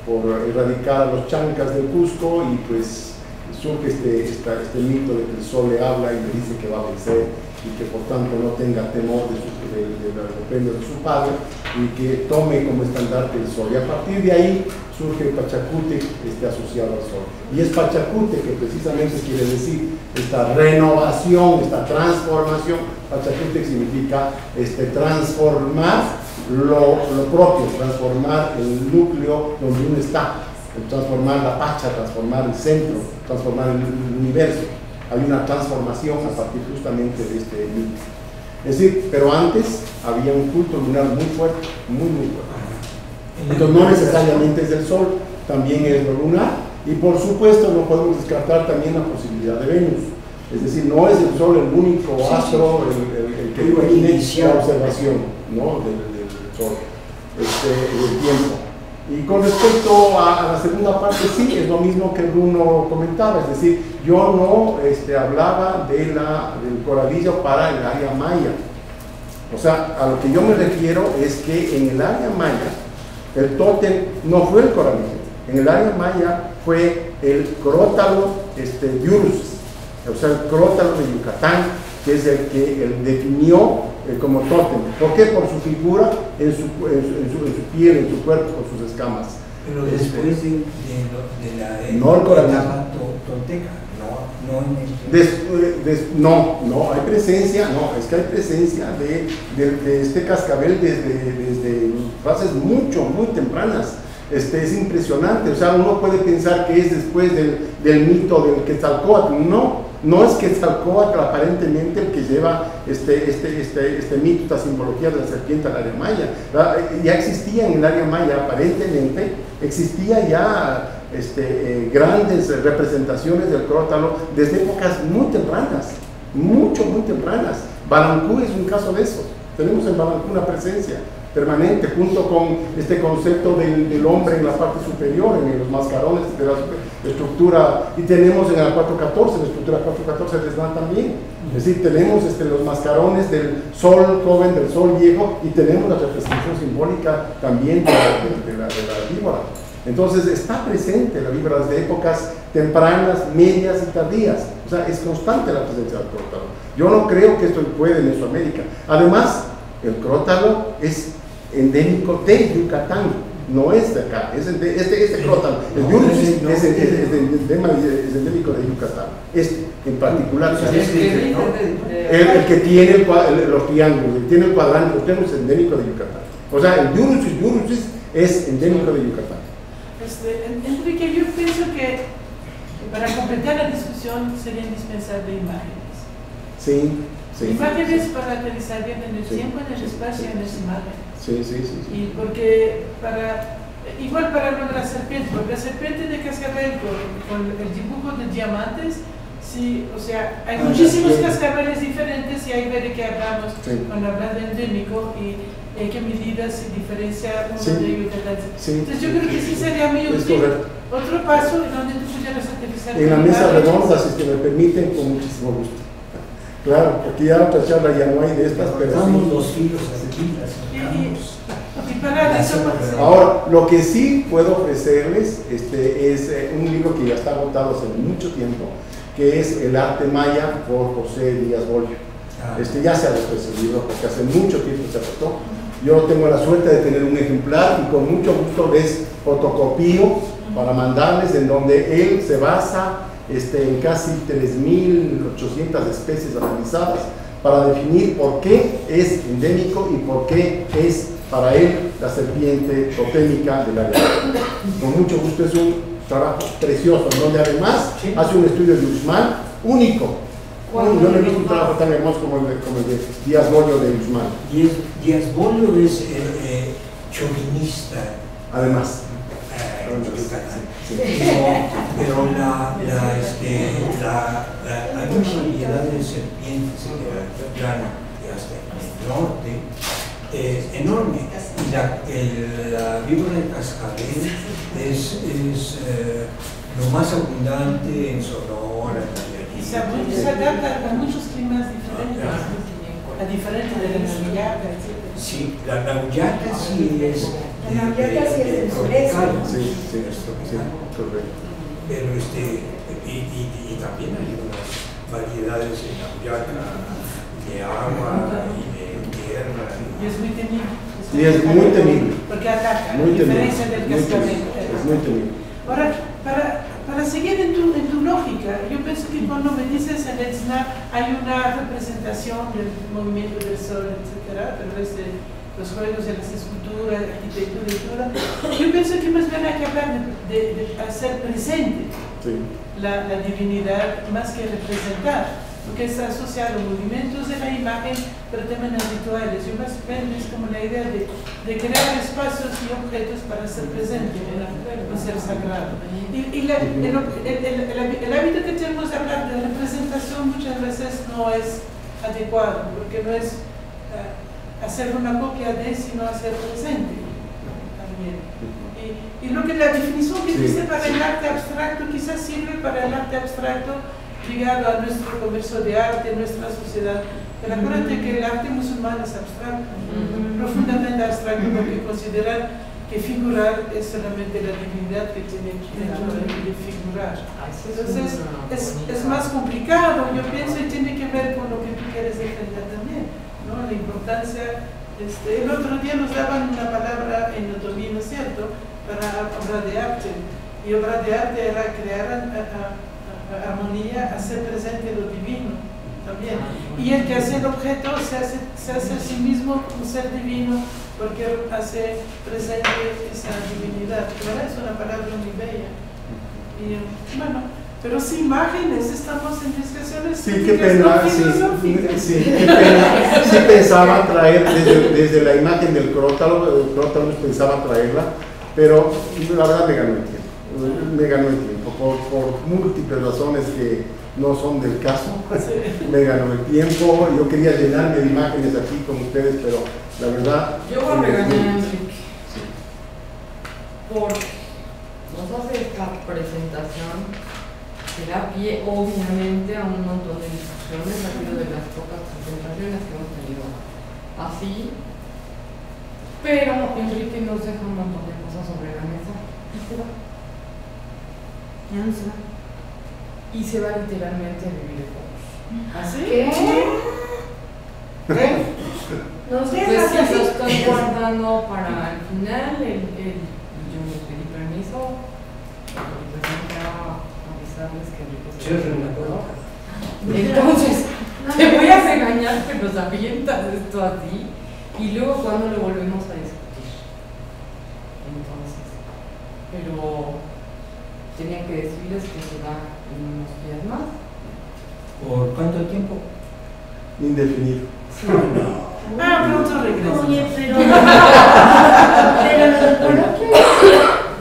por erradicar a los chancas del Cusco, y pues surge este mito de que el sol le habla y le dice que va a vencer, y que por tanto no tenga temor de los rependes de su padre, y que tome como estandarte el sol. Y a partir de ahí surge el Pachacútec asociado al sol. Y es Pachacútec que precisamente quiere decir esta renovación, esta transformación. Pachacútec significa transformar lo propio, transformar el núcleo donde uno está, transformar la Pacha, transformar el centro, transformar el universo. Hay una transformación a partir justamente de este mito. Es decir, pero antes había un culto lunar muy fuerte, muy fuerte. Entonces no necesariamente es del sol, también es lo lunar, y por supuesto no podemos descartar también la posibilidad de Venus. Es decir, no es el sol el único astro el que define la observación, ¿no? del sol, del tiempo. Y con respecto a la segunda parte, sí, es lo mismo que Bruno comentaba, es decir, yo no hablaba del coralillo para el área maya. O sea, a lo que yo me refiero es que en el área maya, el tótem no fue el coralillo, en el área maya fue el crótalo diurus, o sea, el crótalo de Yucatán, que es el que él definió como tótem. ¿Por qué? Por su figura en su piel, en su cuerpo, con sus escamas. Pero después de no el coralillo tolteca, no, hay presencia, es que hay presencia de este cascabel desde fases muy tempranas. Es impresionante, o sea, uno puede pensar que es después del mito del Quetzalcóatl. No es Quetzalcóatl aparentemente el que lleva este mito, esta simbología de la serpiente al área maya. Ya existía en el área maya, aparentemente, existía ya grandes representaciones del crótalo desde épocas muy tempranas, muy tempranas. Balancú es un caso de eso. Tenemos en Balancú una presencia permanente, junto con este concepto del hombre en la parte superior, en los mascarones de la estructura, y tenemos en la 414, la estructura 414 les dan también. Es decir, tenemos los mascarones del sol joven, del sol viejo, y tenemos la representación simbólica también de la víbora. Entonces está presente la víbora desde épocas tempranas, medias y tardías. O sea, es constante la presencia del crótalo. Yo no creo que esto puede en Mesoamérica. Además, el crótalo es endémico de Yucatán, no es de acá. Este crótalo, el diurus es endémico de Yucatán. En particular, el que tiene los triángulos, el que tiene el cuadrante, los triángulos es endémico de Yucatán. O sea, el diurus es endémico de Yucatán. Enrique, yo pienso que para completar la discusión sería indispensable imágenes. Sí. Imágenes para aterrizar bien en el tiempo, en el espacio, en las imágenes. Sí. Y porque igual para lo de la serpiente, porque la serpiente de cascabel con el dibujo de diamantes, sí, o sea, hay muchísimos cascabeles diferentes, y ahí veré que hablamos cuando hablan de endémico y qué medidas se diferencia uno de ellos. Entonces yo creo que sí sería muy útil otro paso en donde tú pudieras en la mesa redonda, si es que me permiten, con muchísimo gusto. Claro, porque ya otra charla ya no hay de estas, pero Estamos sí. los filos aquí, Y para eso, Ahora, lo que sí puedo ofrecerles es un libro que ya está agotado hace mucho tiempo, que es El arte maya por José Díaz Bolio. Ya se agotó ese libro porque hace mucho tiempo se agotó. Yo tengo la suerte de tener un ejemplar y con mucho gusto les fotocopio para mandarles, en donde él se basa en casi 3.800 especies analizadas para definir por qué es endémico y por qué es para él la serpiente totémica del área. Con mucho gusto, es un trabajo precioso, donde además hace un estudio de Uxmal único. Yo no he visto un trabajo tan hermoso como el de Díaz Bolio de Uxmal. Díaz Bolio es chauvinista. Además. Pero hay una variedad de serpientes en la plana y hasta el norte es enorme. Y la víbora de cascabel es lo más abundante en Sonora. se adapta a muchos climas diferentes, a diferente de la nauyaka, etc. Sí, la nauyaka sí es. La nauyaka sí es del sureste. Sí, correcto. Pero y también hay unas variedades en nauyaka de agua y de tierra. Y es muy temible. Y es muy temible. Porque ataca, Muy a diferencia del temible, cascabel. es muy temible. Ahora, para seguir en tu lógica, yo pienso que cuando me dices en el SNAP hay una representación del movimiento del sol, etcétera, a través de los juegos de las esculturas, arquitectura y todo, yo pienso que más bien hay que hablar de hacer presente la divinidad más que representar, porque está asociado a movimientos de la imagen, pero también a rituales. Yo más bien es como la idea de crear espacios y objetos para ser presente, un ser sagrado. Y el hábito que tenemos de hablar de representación muchas veces no es adecuado, porque no es hacer una copia de, sino hacer presente también. Y lo que la definición que dice para el arte abstracto quizás sirve para el arte abstracto ligado a nuestro comercio de arte, nuestra sociedad. Pero acuérdate que el arte musulmán es abstracto, profundamente abstracto, porque consideran que figurar es solamente la divinidad que tiene derecho de figurar. Entonces es más complicado, yo pienso, y tiene que ver con lo que tú quieres defender también, ¿no? La importancia. El otro día nos daban una palabra en otomí, ¿no es cierto?, para obra de arte, y obra de arte era crear armonía, hacer presente lo divino también. Y el que hace el objeto se hace a sí mismo un ser divino, porque hace presente esa divinidad. ¿Verdad? Es una palabra muy bella. Y bueno, pero sin imágenes, estamos en discusiones. Sí, qué pena, qué pena. Sí pensaba traer desde la imagen del crótalo pensaba traerla, pero la verdad me ganó el tiempo. Por múltiples razones que no son del caso. Me ganó el tiempo. Yo quería llenarme de imágenes aquí con ustedes, pero la verdad. Yo voy a regañar a Enrique. Porque nos hace esta presentación que da pie, obviamente, a un montón de discusiones. Ha sido de las pocas presentaciones que hemos tenido así. Pero Enrique nos deja un montón de cosas sobre la mesa y se va. Ya no se va. Y se va literalmente a vivir de pobres. ¿Así? ¿Qué? No sé, pues sí, lo estoy guardando para el final. Yo me pedí permiso. Para avisarles que entonces, te voy a regañar que nos avientas esto a ti. Y luego, ¿cuándo lo volvemos a discutir? Entonces, pero tenía que decirles que se va en unos días más. ¿Por cuánto tiempo? Indefinido. Sí. Pronto regreso. Oye, pero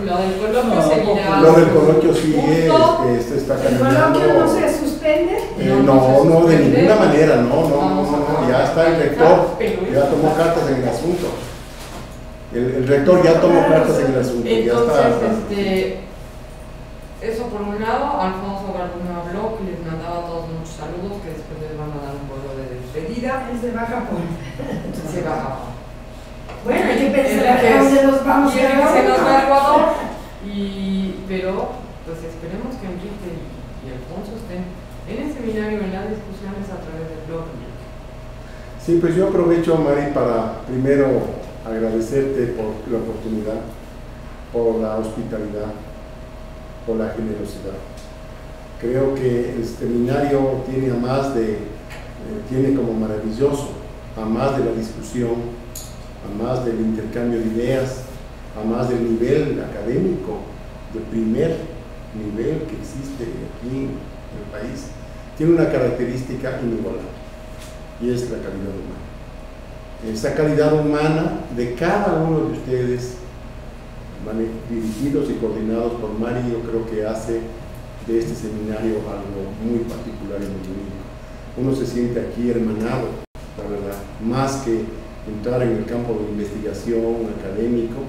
lo del coloquio seguirá. Lo del coloquio sigue, está ¿El coloquio no se suspende? No, de ninguna manera, no, ya está el rector, ya tomó cartas en el asunto. El rector ya tomó cartas en el asunto. Entonces, ya está. eso por un lado. Alfonso Garduño habló, que les mandaba a todos muchos saludos, que después les van a dar un vuelo de despedida. Él se va a Japón. Se va a Japón. Bueno, hay que pensar a dónde nos vamos y a se nos va a Ecuador. Pero pues esperemos que Enrique y Alfonso estén en el seminario, en las discusiones a través del blog. Sí, pues yo aprovecho, Mari, para primero agradecerte por la oportunidad, por la hospitalidad, por la generosidad. Creo que el seminario tiene tiene como maravilloso, a más de la discusión, a más del intercambio de ideas, a más del nivel académico, de primer nivel que existe aquí en el país, tiene una característica inigualable, y es la calidad humana. Esa calidad humana de cada uno de ustedes, dirigidos y coordinados por Mari, yo creo que hace de este seminario algo muy particular y muy único. Uno se siente aquí hermanado, la verdad, más que entrar en el campo de investigación académico,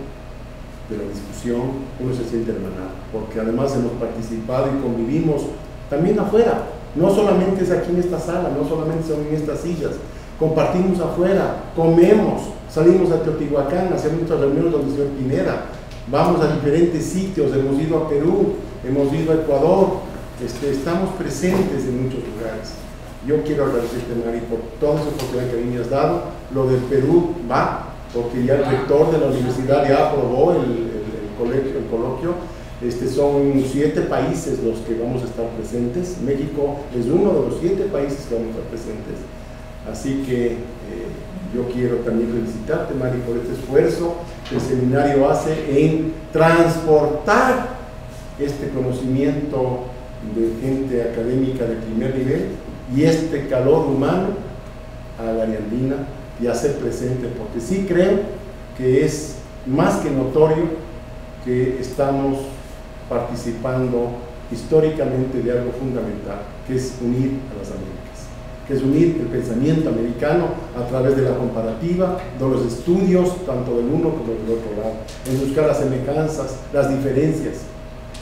de la discusión, uno se siente hermanado, porque además hemos participado y convivimos también afuera. No solamente es aquí en esta sala, no solamente son en estas sillas, compartimos afuera, comemos, salimos a Teotihuacán, hacemos nuestras reuniones donde el señor Pineda, vamos a diferentes sitios, hemos ido a Perú, hemos ido a Ecuador, estamos presentes en muchos lugares. Yo quiero agradecerte, Mari, por toda esa oportunidad que a mí me has dado. Lo del Perú va, porque ya el rector de la universidad ya aprobó el coloquio. Son 7 países los que vamos a estar presentes. México es uno de los 7 países que vamos a estar presentes. Así que yo quiero también felicitarte, Mari, por este esfuerzo que el seminario hace en transportar este conocimiento de gente académica de primer nivel y este calor humano a la área andina y hacer presente, porque sí creo que es más que notorio que estamos participando históricamente de algo fundamental, que es unir a las Américas, que es unir el pensamiento americano a través de la comparativa, de los estudios, tanto del uno como del otro lado, en buscar las semejanzas, las diferencias.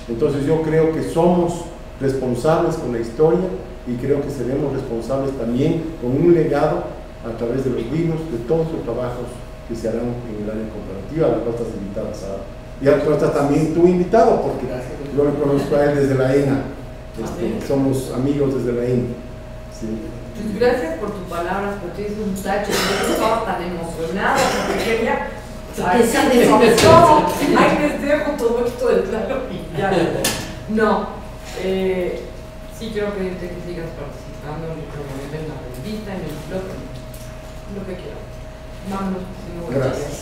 Entonces yo creo que somos responsables con la historia y creo que seremos responsables también con un legado a través de los libros, de todos los trabajos que se harán en el área comparativa, a la cual estás invitada, Sara. Y a la cual estás también tú invitado, porque yo lo conozco a él desde la ENA, somos amigos desde la ENA. Sí. Pues gracias por tus palabras, porque es un tacho, yo estaba tan emocionado, porque quería... Ay, les dejo todo esto de claro y ya. No, sí quiero pedirte que sigas participando en la revista, en el blog, lo que quieras. Vámonos, si no voy a Gracias.